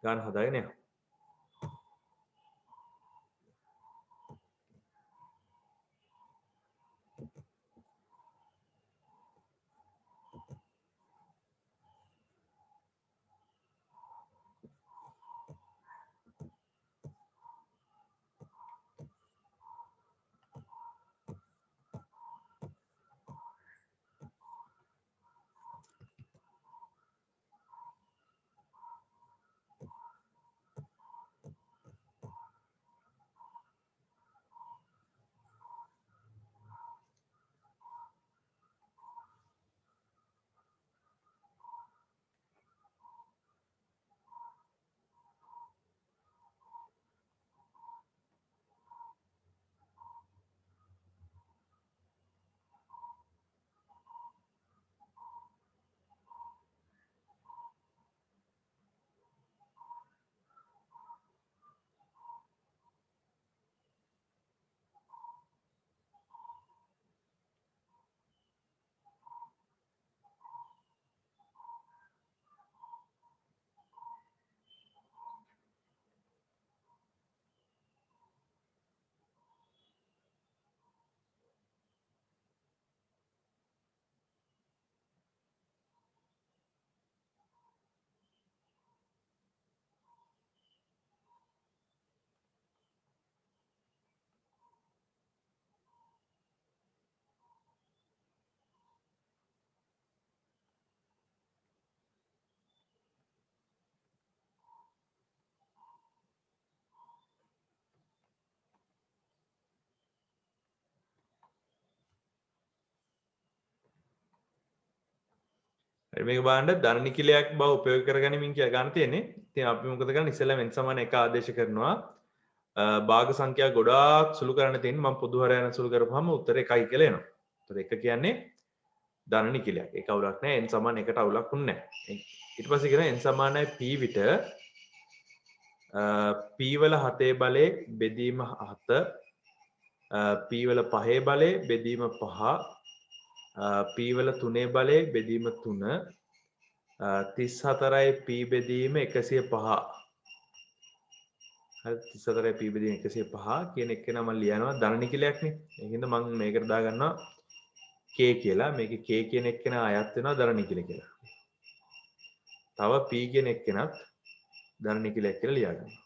A: ගණන් හදාගෙන යන්න. මේක බලන්න ධන නිකිලයක් බව උපයෝග කරගනිමින් කියලා ගන්න තියෙන්නේ. ඉතින් අපි මොකද කරන්නේ ඉස්සෙල්ලා n සමාන 1 ආදේශ කරනවා. භාග සංඛ්‍යා ගොඩාක් සුළු කරන්න තියෙන්නේ. මම පොදු හරයන සුළු කරපුවාම උත්තර 1යි කියලා එනවා. උත්තර 1 කියන්නේ ධන නිකිලයක්. ඒක අවුලක් නැහැ. n සමාන 1ට අවුලක් උන්නේ නැහැ. ඊට පස්සේ කියනවා n සමානයි p විට p වල 7 බලේ බෙදීම 7 p වල 5 බලේ බෙදීම 5 p වල 3 බලේ බෙදීම 3 34යි p බෙදීම 105 හරි 34යි p බෙදීම 105 කියන එක නම් මම ලියනවා ධන නිකිලයක්නේ ඒකින්ද මම මේකට දාගන්නවා k කියලා මේකේ k කියන එක්කෙනා අයත් වෙනවා ධන නිකිල කියලා තව p කියන එක්කෙනත් ධන නිකිලයක් කියලා ලියාගන්නවා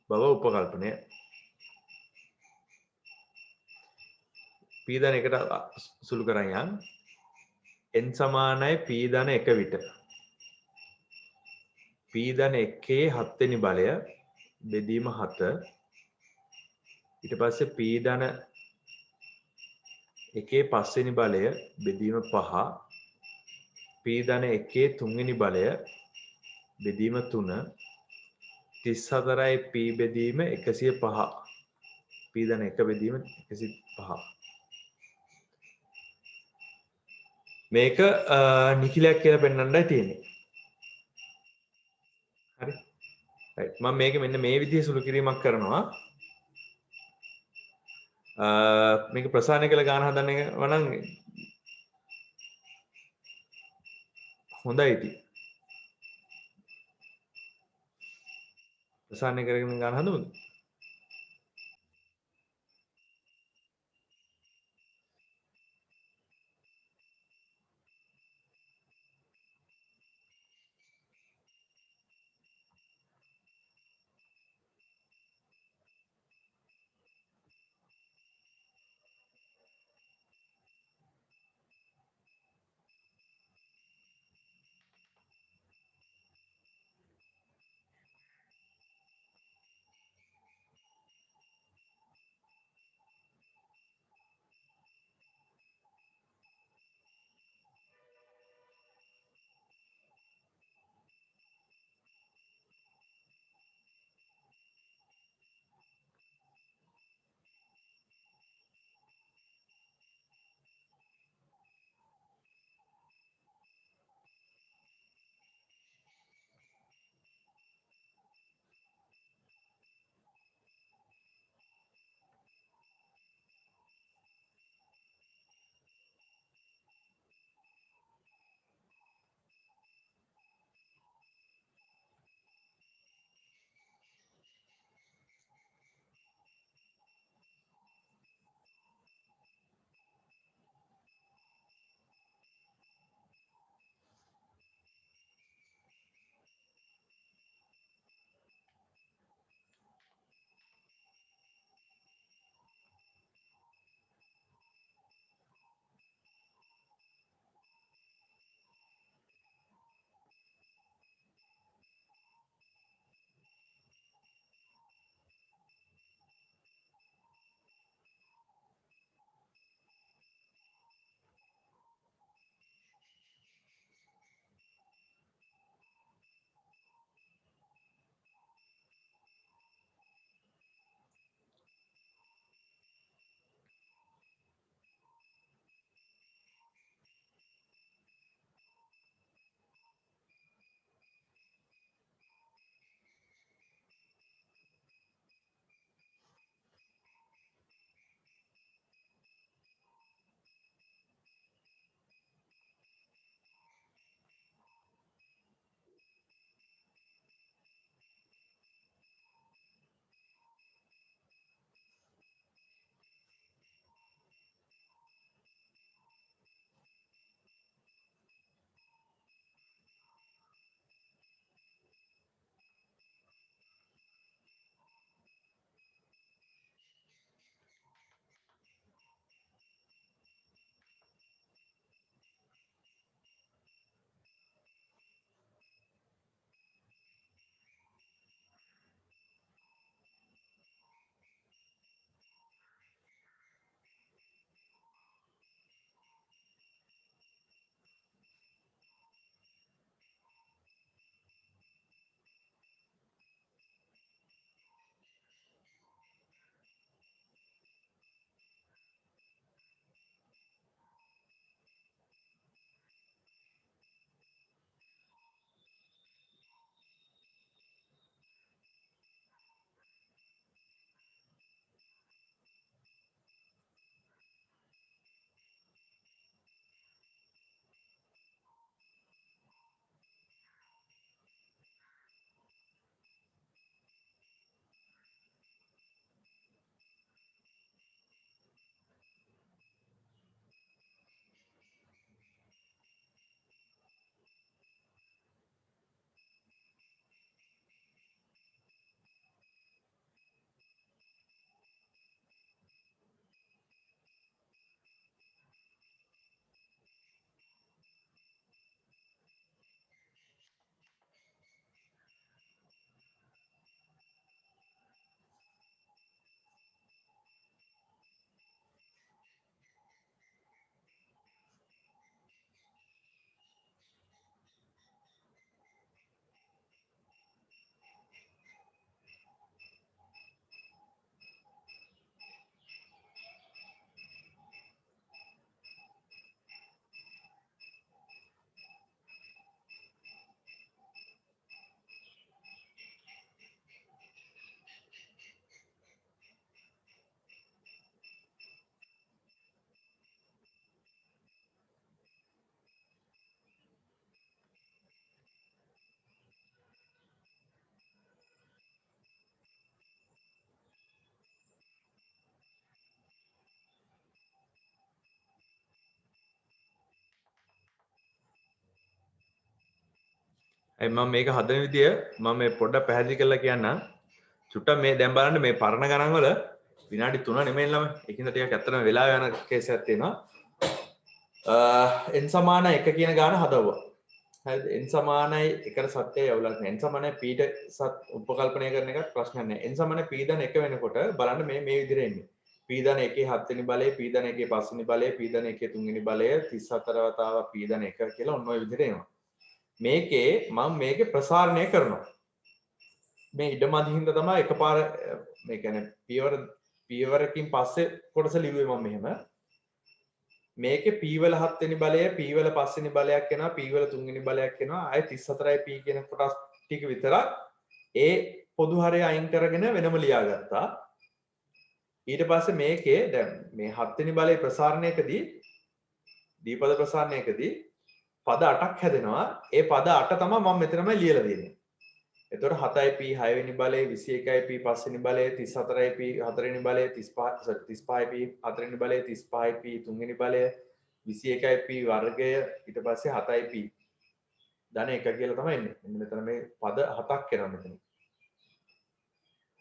A: බව උපකල්පනය p ධන එකට සුළු කරන් යන් n සමානයි p ධන 1 විට p ධන 1 7 වෙනි බලය බෙදීම 7 ඊට පස්සේ p ධන 1 5 වෙනි බලය බෙදීම 5 p ධන 1 3 වෙනි බලය බෙදීම 3 34යි p බෙදීම 105 p ධන 1 බෙදීම 105 මේක නිකිලයක් කියලා පෙන්වන්නයි තියෙන්නේ හරි රයිට් මම මේක මෙන්න මේ විදිහේ සුළු කිරීමක් කරනවා මේක ප්‍රසාරණය කළ ගාන හදන්න නම් හොඳයි ඉතින් ප්‍රසාරණය කරගෙන ගාන හදමුද මම මේක හදන විදිය මම මේ පොඩ්ඩක් පැහැදිලි කරලා කියන්නම්. චුට්ටක් මේ දැන් බලන්න මේ පරණ ගණන් වල විනාඩි 3 නෙමෙයි ළම. ඒකින්ද ටිකක් ඇත්තටම වෙලා යන කේස් එකක් තියෙනවා. n සමාන 1 කියන ගාන හදවුවා. හරිද? n සමානයි 1ට සත්‍යය යවලක් නෑ. n සමානයි p ට උපකල්පනය කරන එකත් ප්‍රශ්නයක් නෑ. n සමානයි p ධන 1 වෙනකොට බලන්න මේ විදිහට එන්නේ. p ධන 1 7 වෙනි බලය, p ධන 1 5 වෙනි බලය, p ධන 1 3 වෙනි බලය 34 වතාවක් p ධන 1 කියලා ඔන්න ඔය විදිහට එනවා. මේකේ මම මේකේ ප්‍රසාරණය කරනවා. මේ ඉඩමදි හින්දා තමයි එකපාර මේ කියන්නේ පියවරකින් පස්සේ කොටස ලිව්වේ මම මෙහෙම. මේකේ p වල 7 වෙනි බලය, p වල 5 වෙනි බලයක් එනවා, p වල 3 වෙනි බලයක් එනවා. ආයෙ 34යි p කියන කොටස් ටික විතරක් ඒ පොදු හරය අයින් කරගෙන වෙනම ලියාගත්තා. ඊට පස්සේ මේකේ දැන් මේ 7 වෙනි බලයේ ප්‍රසාරණයකදී දීපද ප්‍රසාරණයකදී පද 8ක් හැදෙනවා. ඒ පද 8 තමයි මම මෙතනමයි ලියලා දෙන්නේ. එතකොට 7යි p 6 වෙනි බලය, 21යි p 5 වෙනි බලය, 34යි p 4 වෙනි බලය, 35යි p 4 වෙනි බලය, 35යි p 3 වෙනි බලය, 21යි p වර්ගය, ඊට පස්සේ 7යි p ධන 1 කියලා තමයි එන්නේ. මෙන්න මෙතන මේ පද 7ක් එනවා මෙතන.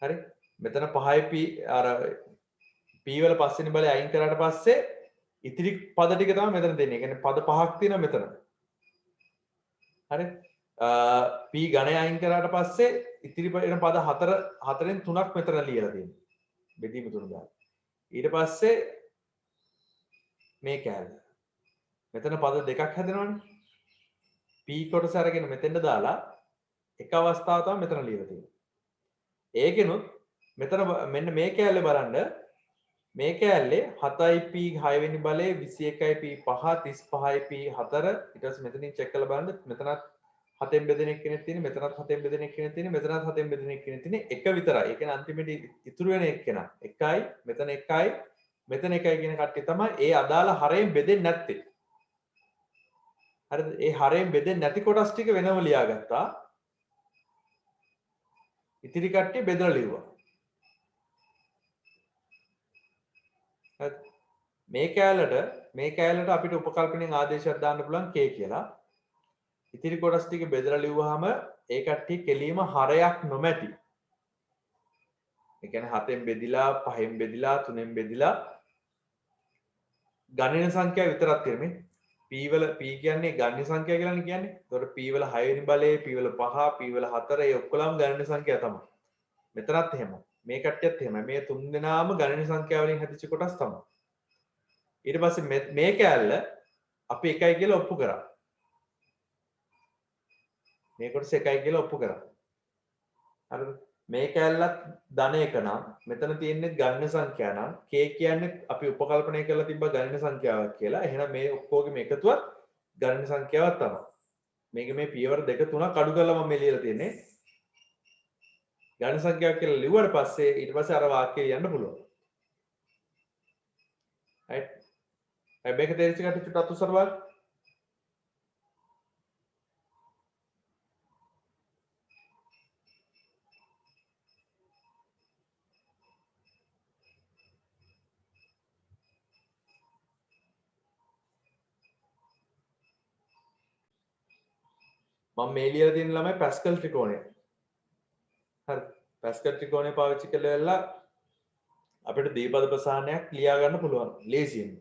A: හරි? මෙතන 5යි p අර p වල 5 වෙනි බලය අයින් කරාට පස්සේ ඉතිරි පද ටික තමයි මෙතන දෙන්නේ. ඒ කියන්නේ පද 5ක් තියෙනවා මෙතන. හරි? p ඝනය අයින් කරාට පස්සේ ඉතිරි වෙන පද 4න් 3ක් මෙතන ලියලා තියෙනවා. බෙදීම තුන දාලා. ඊට පස්සේ මේ කෑල්ල. මෙතන පද දෙකක් හැදෙනවනේ. p කොටස අරගෙන මෙතෙන්ට දාලා එක අවස්ථාවක් තමයි මෙතන ලියලා තියෙන්නේ. ඒකෙනුත් මෙතන මෙන්න මේ කෑල්ලේ බලන්න මේ කෑල්ලේ 7යි p 6 වෙනි බලයේ 21යි p 5 35යි p 4 ඊට පස්සේ මෙතනින් චෙක් කරලා බලන්න මෙතනත් 7න් බෙදෙන එක්කෙනෙක් තියෙන්නේ මෙතනත් 7න් බෙදෙන එක්කෙනෙක් තියෙන්නේ මෙතනත් 7න් බෙදෙන එක්කෙනෙක් තියෙන්නේ එක විතරයි. ඒ කියන්නේ අන්තිමේට ඉතුරු වෙන එක්කෙනා එකයි මෙතන එකයි මෙතන එකයි කියන කට්ටිය තමයි ඒ අදාළ හරයෙන් බෙදෙන්නේ නැත්තේ. හරිද? ඒ හරයෙන් බෙදෙන්නේ නැති කොටස් ටික වෙනම ලියාගත්තා. ඉතිරි කට්ටිය බෙදලා ලිව්වා. හරි. මේ කෑල්ලට අපිට උපකල්පනයෙන් ආදේශයක් දාන්න පුළුවන් k කියලා. ඉතිරි කොටස් ටික බෙදලා ලිව්වහම ඒ කට්ටිය කෙලීම හරයක් නොමැති. ඒ කියන්නේ 7න් බෙදිලා 5න් බෙදිලා 3න් බෙදිලා ගණන සංඛ්‍යාව විතරක් තියෙන්නේ. p වල p කියන්නේ ගණන සංඛ්‍යාව කියලානේ කියන්නේ. ඒතකොට p වල 6 වෙනි බලයේ p වල 5 p වල 4 ඒ ඔක්කොලම ගණන සංඛ්‍යාව තමයි. මෙතනත් එහෙමයි. මේ කට්ටියත් එහෙමයි. මේ තුන් දෙනාම ගණන සංඛ්‍යාව වලින් හැදිච්ච කොටස් තමයි. ඊට පස්සේ මේ කෑල්ල අපි එකයි කියලා ඔප්පු කරා. මේ කොටස එකයි කියලා ඔප්පු කරා. හරිද? මේ කෑල්ලත් ධන එක නම් මෙතන තියෙන්නේ ගණන සංඛ්‍යා නම් k කියන්නේ අපි උපකල්පනය කරලා තිබ්බ ගණන සංඛ්‍යාවක් කියලා. එහෙනම් මේ ඔක්කොගෙම එකතුවත් ගණන සංඛ්‍යාවක් තමයි. මේක මේ පියවර 2 3ක් අඩු කරලා මම මේ ලියලා තියෙන්නේ. ගණන සංඛ්‍යාවක් කියලා ලිව්වට පස්සේ ඊට පස්සේ අර වාක්‍යය ලියන්න පුළුවන්. right? මේක තේරිච්ච කට්ටිය චුට්ටක් උස්සර බලන්න. මම මේ ලියලා තියෙන ළමයි පැස්කල් ත්‍රිකෝණය. හරි. පැස්කල් ත්‍රිකෝණය පාවිච්චි කරලා අපිට දීපද ප්‍රසාරණයක් ලියා ගන්න පුළුවන් ලේසියෙන්.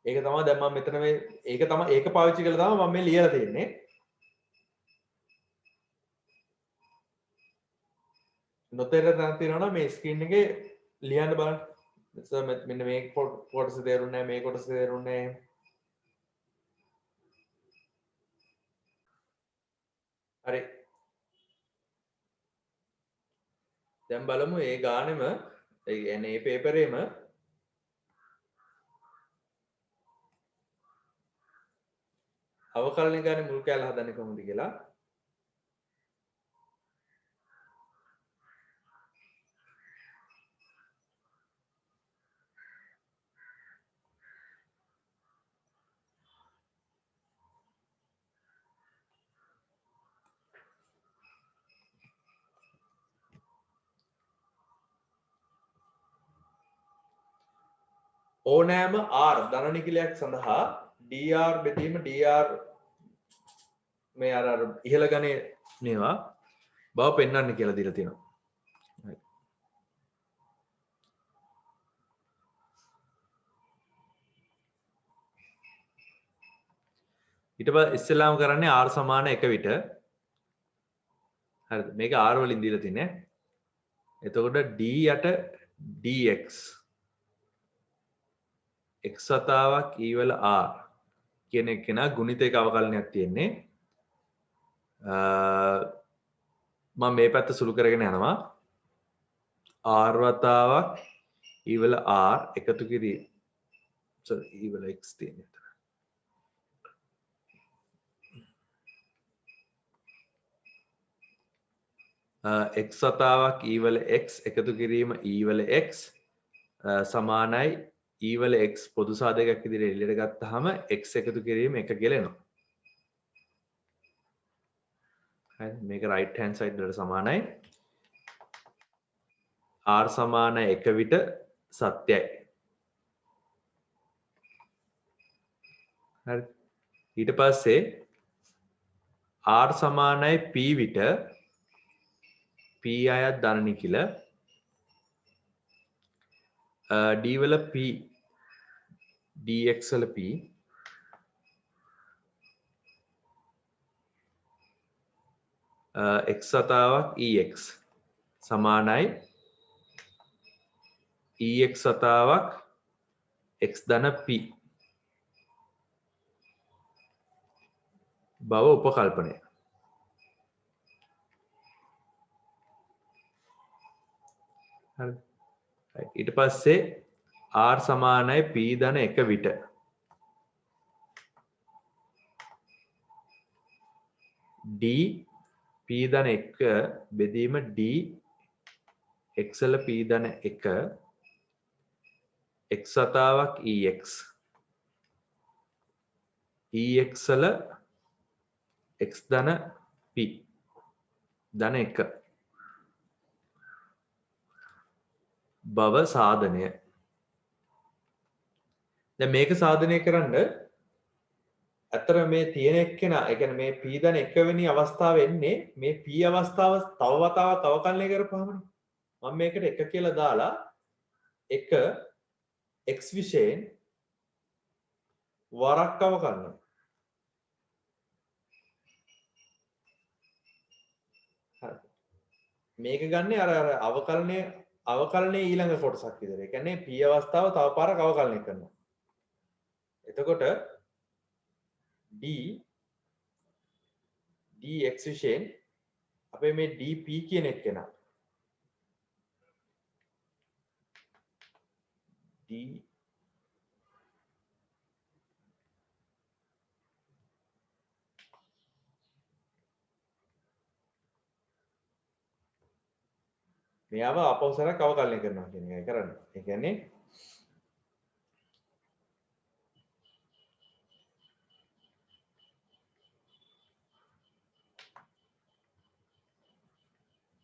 A: ඒක තමයි දැන් මම මෙතන මේ ඒක පාවිච්චි කරලා තමයි මම මේ ලියලා තියෙන්නේ. නොතේරෙන තැන තියෙනවා නම් මේ ස්ක්‍රීන් එකේ ලියන්න බලන්න. මෙන්න මේ කොටස තේරුන්නේ නැහැ මේ කොටස තේරුන්නේ නැහැ. හරි. දැන් බලමු ඒ ගානෙම ඒ කියන්නේ මේ පේපරේම අවකලන ගානේ මුල් කැල හදන්නේ කොහොමද කියලා. ඕනෑම r ධන නිකිලයක් සඳහා dr බෙදීම dr මේ අර ඉහළ ගණේ මේවා බව පෙන්වන්න කියලා දීලා තියෙනවා. ඊට පස්සේ ඉස්සෙල්ලාම කරන්නේ r සමාන 1 විට. හරිද? මේක r වලින් දීලා තින්නේ. එතකොට d යට dx x වතාවක් e වල r කියන එක නා ගුණිතයක අවකලනයක් තියෙන්නේ. මම මේ පැත්ත සුළු කරගෙන යනවා. r වතාවක් e වල r එකතු කිරීම. sorry e වල x තියෙන්නේ. x වතාවක් e වල x එකතු කිරීම e වල x සමානයි e වල x පොදු සාධකයක් විදිහට එළියට ගත්තාම x එකතු කිරීම 1 කියලා එනවා. හරි මේක right hand side වලට සමානයි. r සමාන 1 විට සත්‍යයි. හරි ඊට පස්සේ r සමානයි p විට p අයත් ධන නිකිල d වල p dx වල p x වතාවක් ex සමානයි ex වතාවක් x ධන p බව උපකල්පනය. හරි ඊට පස්සේ r සමානයි p ධන 1 විට d p ධන 1 බෙදීම d x වල p ධන 1 x වතාවක් ex ex වල x ධන p ධන 1 බව සාධනය. දැන් මේක සාධනය කරන්න අතර මේ තියෙන එක්කෙනා ඒ කියන්නේ මේ p ධන 1 වෙනි අවස්ථාව එන්නේ මේ p අවස්ථාව තව වතාවක් අවකලනය කරපුවාමනේ. මම මේකට 1 කියලා දාලා 1 x විශේෂයෙන් වරක් අවකලනවා. හරි. මේක ගන්නේ අර අවකලනයේ ඊළඟ කොටසක් විතර. ඒ කියන්නේ p අවස්ථාව තව පාරක් අවකලනය කරනවා. එතකොට dx විශේෂයෙන් අපේ මේ dp කියන එක නා d මෙයාව අපවසරක් අවකලනය කරනවා කියන එකයි කරන්නේ. ඒ කියන්නේ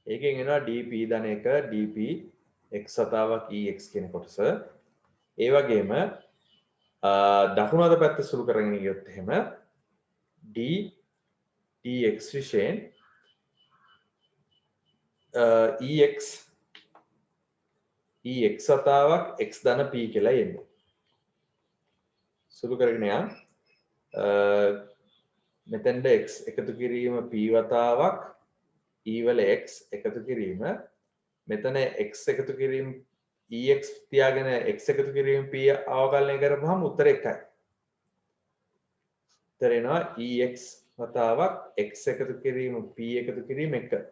A: ඒකෙන් එනවා dp ධන 1 dp x වතාවක් ex කියන කොටස. ඒ වගේම දකුණු අත පැත්ත සුළු කරගෙන ගියොත් එහෙම d dx විශේෂයෙන් ex වතාවක් x ධන p කියලා එන්නේ. සුළු කරගෙන යන මෙතෙන්ද x එකතු කිරීම p වතාවක් e වල x එකතු කිරීම මෙතන x එකතු කිරීම ex තියාගෙන x එකතු කිරීම p අවකලනය කරපුවාම උත්තර 1යි. උත්තර එනවා ex වතාවක් x එකතු කිරීම p එකතු කිරීම 1.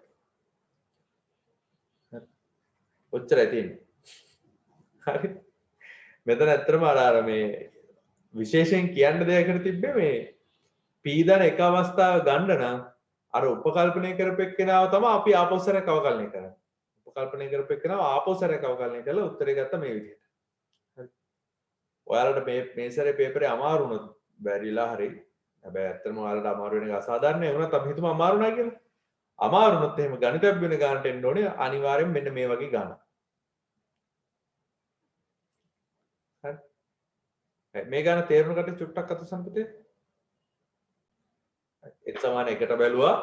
A: ඔච්චරයි තියෙන්නේ. හරි. මෙතන ඇත්තටම අර මේ විශේෂයෙන් කියන්න දෙයකට තිබ්බේ මේ p ධන 1 අවස්ථාව ගන්න නම් අර උපකල්පනය කරපෙන්නාව තමයි අපි ආපස්සරයක් අවකලනය කරන්නේ. උපකල්පනය කරපෙන්නාව ආපස්සරයක් අවකලනය කළා උත්තරේ ගත්ත මේ විදිහට. හරි. ඔයාලට මේ සැරේ පේපරේ අමාරු වුණොත් බැරිලා හරි. හැබැයි ඇත්තටම ඔයාලට අමාරු වෙන එක අසාධාරණයි වුණත් අපි හිතමු අමාරු නැහැ කියලා. අමාරු වුණොත් එහෙම ගණිතයක් වෙන ගන්නට එන්න ඕනේ අනිවාර්යෙන් මෙන්න මේ වගේ ගන්න. හරි. මේ ගන්න තේරුණකට චුට්ටක් අත සම්පතේ n සමාන 1ට බැලුවා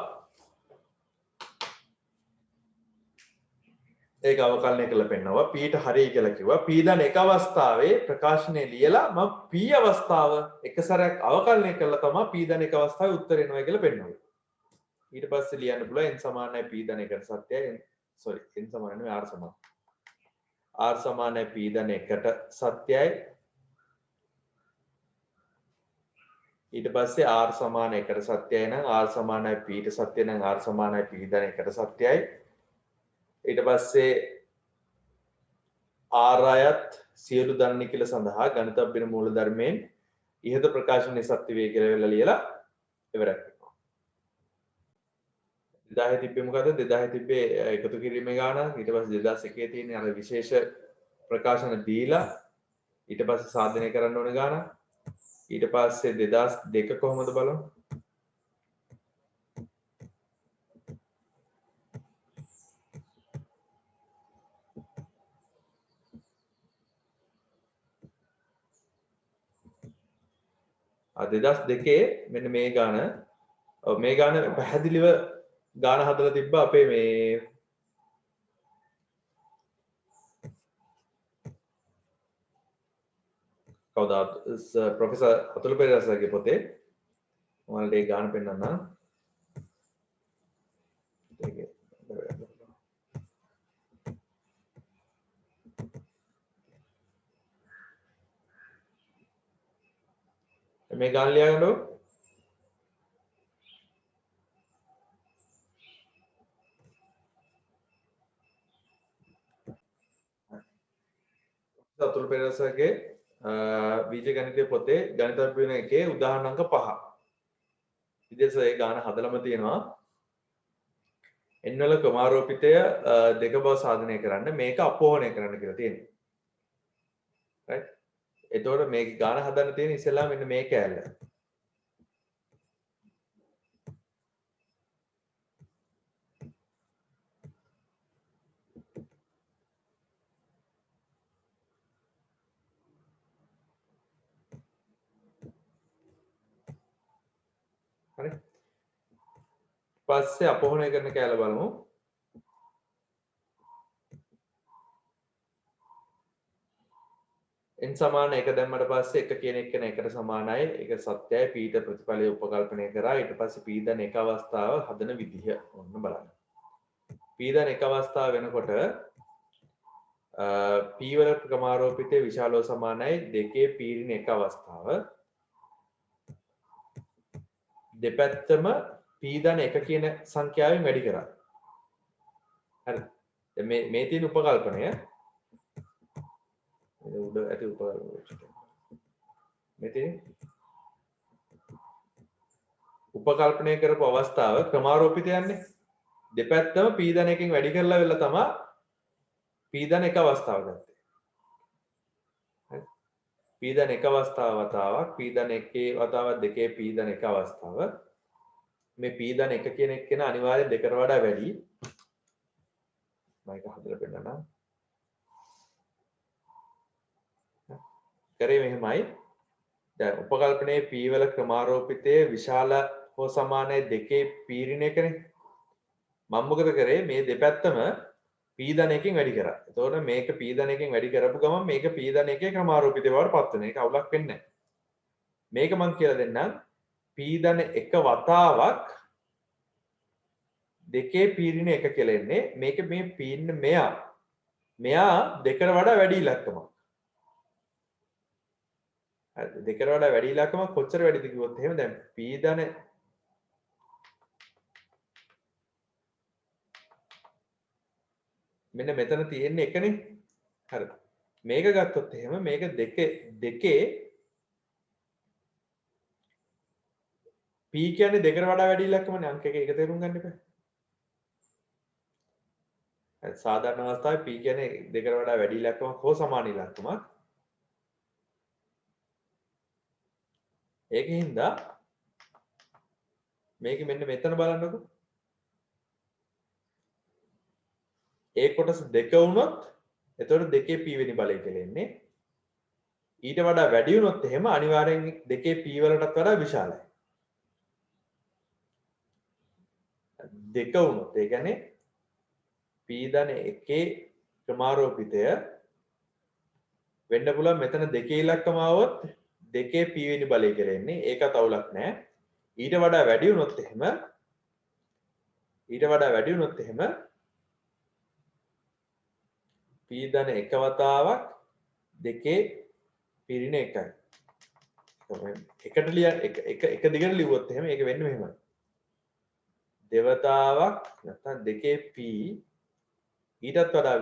A: ඒක අවකලනය කරලා පෙන්නනවා p ට හරියි කියලා කිව්වා p දන එක අවස්ථාවේ ප්‍රකාශනය ලියලා මම p අවස්ථාව එක සැරයක් අවකලනය කරලා තමයි p දන එක අවස්ථාවේ උත්තර එනවා කියලා පෙන්නනවා ඊට පස්සේ ලියන්න පුළුවන් n සමානයි p දන එකට සත්‍යයි sorry n සමාන නෙවෙයි r සමාන r සමානයි p දන එකට සත්‍යයි ඊට පස්සේ r සමාන එකට සත්‍යයි නම් r සමානයි p ට සත්‍ය නම් r සමානයි p දන එකට සත්‍යයි ඊට පස්සේ r අයත් සියලු දන්න කියලා සඳහා ගණිතබ්බින මූලධර්මයෙන් ඉහත ප්‍රකාශනයේ සත්‍ය වේ කියලා වෙලා ලියලා ඉවරයි 2000 තිබ්බේ මොකද 2000 තිබ්බේ එකතු කිරීමේ ගාන ඊට පස්සේ 2001 තියෙන අර විශේෂ ප්‍රකාශන දීලා ඊට පස්සේ සාධනය කරන්න ඕන ගාන ඊට පස්සේ 2002 කොහොමද බලමු ආ 2002 මෙන්න මේ ගාන මේ ගාන පැහැදිලිව ගාන හදලා තිබ්බා අපේ මේ කවුද ප්‍රොෆෙසර් අතුල පෙරේරාගේ පොතේ ඔයාලට ඒ ගාන පෙන්නන්න මේ ගාන ලියගන්නකො අතුල පෙරේරාගේ බීජ ගණිතයේ පොතේ ගණිතබ්බින එකේ උදාහරණ අංක 5 විදිහට ඒ ගාන හදලම තියෙනවා n වල ක්‍රමාරෝපිතය දෙක බව සාධනය කරන්න මේක අපෝහණය කරන්න කියලා තියෙනවා right එතකොට මේක ගාන හදන්න තියෙන ඉස්සෙල්ලා මෙන්න මේ කෑල්ල හරි පස්සේ අපෝහණය කරන කෑල්ල බලමු n සමාන 1 දැම්මට පස්සේ 1 කියන එක එකට සමානයි ඒක සත්‍යයි p ට ප්‍රතිඵලය උපකල්පනය කරා ඊට පස්සේ p දන එක අවස්ථාව හදන විදිහ ඔන්න බලන්න p දන එක අවස්ථාව වෙනකොට p වල ක්‍රමාරෝපිතය විශාලව සමානයි 2 p රින එක අවස්ථාව දෙපැත්තම p දන 1 කියන සංඛ්‍යාවෙන් වැඩි කරා හරි දැන් මේ තියෙන උපකල්පනය උඩ ඇති උපකල්පනය කරපු අවස්ථාව ක්‍රමාරෝපිතය යන්නේ දෙපැත්තම p දන එකෙන් වැඩි කරලා වෙලා තමයි p දන එක අවස්ථාව ගත්තේ p දන එක අවස්ථාව වතාවක් p දන එකේ වතාවක් දෙකේ p දන එක අවස්ථාව මේ p දන එක කියන එක්කෙන අනිවාර්යෙන් දෙකට වඩා වැඩි මම ඒක හදලා පෙන්නන්නම් කරේ මෙහෙමයි දැන් උපකල්පනයේ p වල ක්‍රමාරෝපිතයේ විශාල හෝ සමානයි දෙකේ p රින එකනේ මම මොකද කරේ මේ දෙපැත්තම p දන එකෙන් වැඩි කරා. එතකොට මේක p දන එකෙන් වැඩි කරපු ගමන් මේක p දන එකේ ක්‍රමාරෝපිතය බවට පත් වෙනවා. ඒක අවුලක් වෙන්නේ නැහැ. මේක මම කියලා දෙන්නම් p දන එක වතාවක් දෙකේ p රින එක කියලා එන්නේ. මේක මේ p ඉන්න මෙයා දෙකට වඩා වැඩි ඉලක්කමක්. දෙකට වඩා වැඩි ඉලක්කමක් කොච්චර වැඩිද කිව්වොත් එහෙම දැන් p දන මෙන්න මෙතන තියෙන්නේ එකනේ හරිද මේක ගත්තොත් එහෙම මේක දෙකේ p කියන්නේ දෙකට වඩා වැඩි ඉලක්කමනේ අංක එක තේරුම් ගන්න එපා සාධාරණ අවස්ථාවේ p කියන්නේ දෙකට වඩා වැඩි ඉලක්කමක් හෝ සමාන ඉලක්කමක් ඒකින්ද මේක මෙන්න මෙතන බලන්නකෝ ඒ කොටස දෙක වුණොත් එතකොට දෙකේ p වෙනි බලය කියලා එන්නේ ඊට වඩා වැඩි වුණොත් එහෙම අනිවාර්යෙන් දෙකේ p වලටත් වඩා විශාලයි දෙක වුණොත් ඒ කියන්නේ p ධන 1 ක්‍රමාරෝපිතය වෙන්න පුළුවන් මෙතන දෙකේ ඉලක්කම આવොත් දෙකේ p වෙනි බලය කියලා එන්නේ. ඒකත් අවුලක් නැහැ. ඊට වඩා වැඩි වුණොත් එහෙම p ධන 1 වතාවක් දෙකේ පිරින 1යි. එකට එක දිගට ලිව්වොත් එහෙම ඒක වෙන්නේ මෙහෙමයි. දෙවතාවක් නැත්නම් දෙකේ p ඊටත් වඩා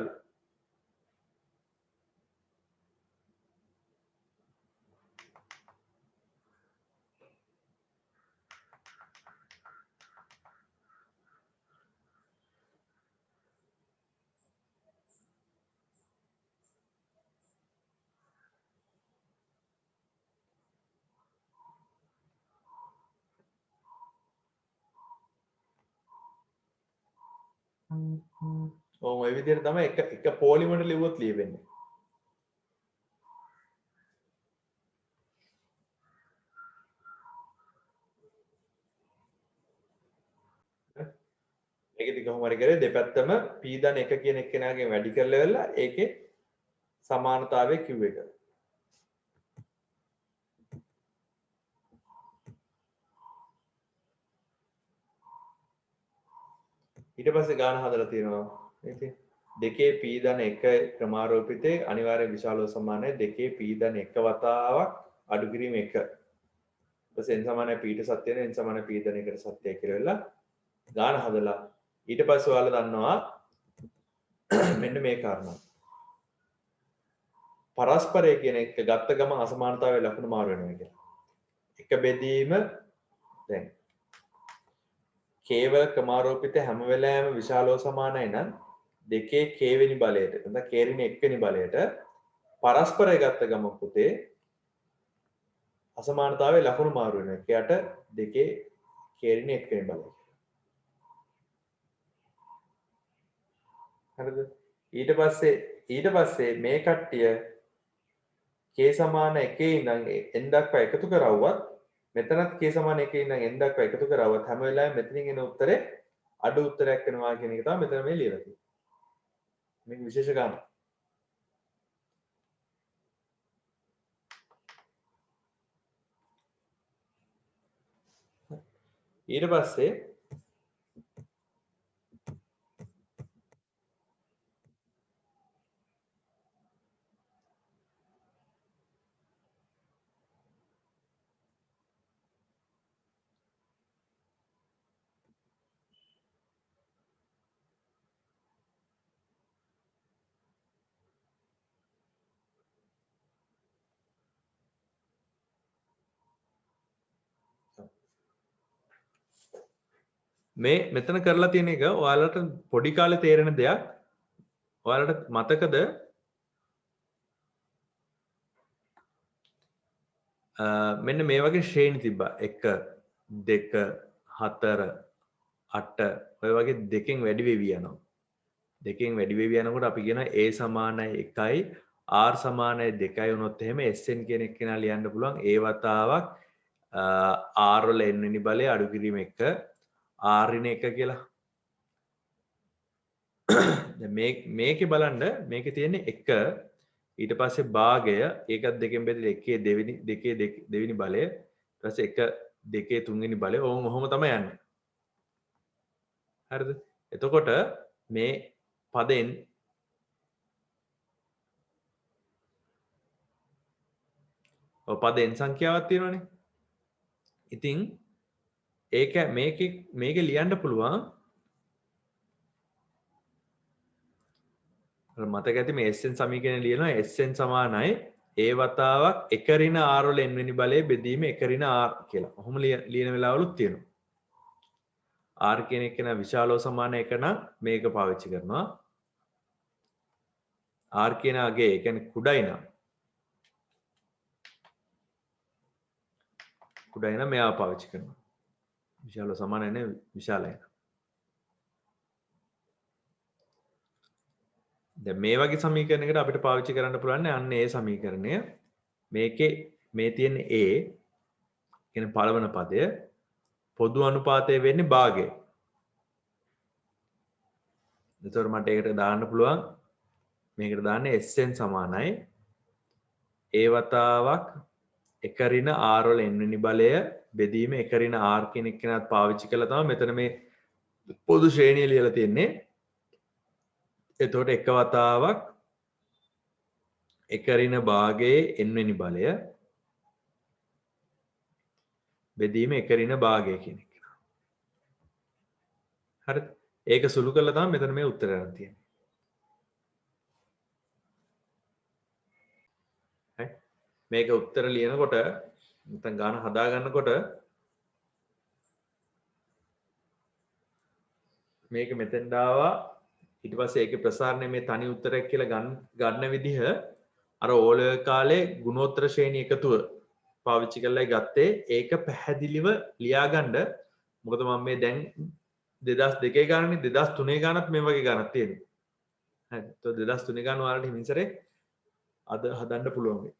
A: ඔය විදිහට තමයි එක පොලිමර් ලිව්වොත් ලියවෙන්නේ. මේකෙදි කොහොම හරි කරේ දෙපැත්තම p ධන 1 කියන එක්කෙනාගෙන් වැඩි කරලා වෙලා ඒකේ සමානතාවය q එක. ඊට පස්සේ ගාන හදලා තියෙනවා. ඉතින් දෙකේ p ධන 1 ක්‍රමාරෝපිතේ අනිවාර්ය විශාලව සමානයි දෙකේ p ධන 1 වතාවක් අඩු කිරීම 1. ඊපස්සේ n සමානයි p ට සත්‍ය වෙන n සමානයි p ධන 1ට සත්‍යයි කියලා වෙලා ගාන හදලා ඊට පස්සේ ඔයාලා දන්නවා මෙන්න මේ කාරණා. පරස්පරය කියන එක ගත්ත ගමන් අසමානතාවයේ ලකුණු මාරු වෙනවා කියලා. එක බෙදීම දැන් කේවල ක්‍රමාරෝපිත හැම වෙලාවෙම විශාලව සමානයි නම් දෙකේ k වෙනි බලයට නැත්නම් k ඍණ 1 වෙනි බලයට පරස්පරය ගත්ත ගමන් පුතේ අසමානතාවයේ ලකුණු මාරු වෙනවා. එයාට දෙකේ k ඍණ 1 වෙනි බලය. හරිද? ඊට පස්සේ මේ කට්ටිය k සමාන 1 ඉඳන් n දක්වා එකතු කරවුවත් මෙතනත් k සමාන 1 ඉඳන් n දක්වා එකතු කරවුවත් හැම වෙලාවෙම මෙතනින් එන උත්තරේ අඩු උත්තරයක් වෙනවා කියන එක තමයි මෙතන මේ ලියලා තියෙන්නේ. මේක විශේෂ ගානක්. ඊට පස්සේ මේ මෙතන කරලා තියෙන එක ඔයාලට පොඩි කාලේ තේරෙන දෙයක්. ඔයාලට මතකද මෙන්න මේ වගේ ශ්‍රේණි තිබ්බා 1 2 4 8 ඔය වගේ දෙකෙන් වැඩි වෙවි යනවා. දෙකෙන් වැඩි වෙවි යනකොට අපි කියනවා a සමානයි 1යි r සමානයි 2යි වුණොත් එහෙම sn කියන එක කෙනා ලියන්න පුළුවන් a වතාවක් r වල n වෙනි බලය අඩු කිරීම 1 r ඍණ 1 කියලා. දැන් මේකේ බලන්න මේකේ තියෙන්නේ 1 ඊට පස්සේ භාගය ඒකත් දෙකෙන් බෙදලා එකේ දෙවෙනි බලය ඊට පස්සේ 1 2 3 වෙනි බලය ඔහොම තමයි යන්නේ. හරිද? එතකොට මේ පදෙන් පදෙන් සංඛ්‍යාවක් තියෙනවනේ. ඉතින් ඒක මේක ලියන්න පුළුවන් මතක ඇති මේ SN සමීකරණය ලියනවා SN සමානයි a වතාවක් 1 ඍණ r වල n වෙනි බලය බෙදීම 1 ඍණ r කියලා. ඔහොම ලියන වෙලාවලුත් තියෙනවා. r කියන එක න විශාලව සමාන එක නම් මේක පාවිච්චි කරනවා. r කියන අගේ ඒ කියන්නේ කුඩයි නම් මෙයාව පාවිච්චි කරනවා. විශාලව සමාන නැහැ විශාලයි. දැන් මේ වගේ සමීකරණයකට අපිට පාවිච්චි කරන්න පුළුවන් අන්න ඒ සමීකරණය. මේකේ මේ තියෙන a කියන පළවන පදය පොදු අනුපාතය වෙන්නේ භාගය. එතකොට මට ඒකට දාන්න පුළුවන් මේකට දාන්න sn සමානයි ඒ වතාවක් එක ඍණ r වල n වෙනි බලය බෙදීම එක ඍණ r කියන එක කෙනාත් පාවිච්චි කළා තමයි මෙතන මේ පොදු ශ්‍රේණිය ලියලා තියෙන්නේ. එතකොට එක වතාවක් එක ඍණ භාගයේ n වෙනි බලය බෙදීම එක ඍණ භාගය කියන එක. හරිද? ඒක සුළු කරලා තමයි මෙතන මේ උත්තරය ගන්න තියෙන්නේ. හරි. මේක උත්තර ලියනකොට නැත්නම් ගාන හදා ගන්නකොට මේක මෙතෙන්ට ආවා ඊට පස්සේ ඒකේ ප්‍රසාරණය මේ තනි උත්තරයක් කියලා ගන්න විදිහ අර ඕල කාලේ ගුණෝත්තර ශ්‍රේණි එකතුව පාවිච්චි කරලායි ගත්තේ. ඒක පැහැදිලිව ලියාගන්න. මොකද මම මේ දැන් 2002 ගානනේ 2003 ගානත් මේ වගේ ගානක් තියෙනවා. හරි. તો 2003 ගාන ඔයාලට හිමින්සරේ අද හදන්න පුළුවන් වෙයි.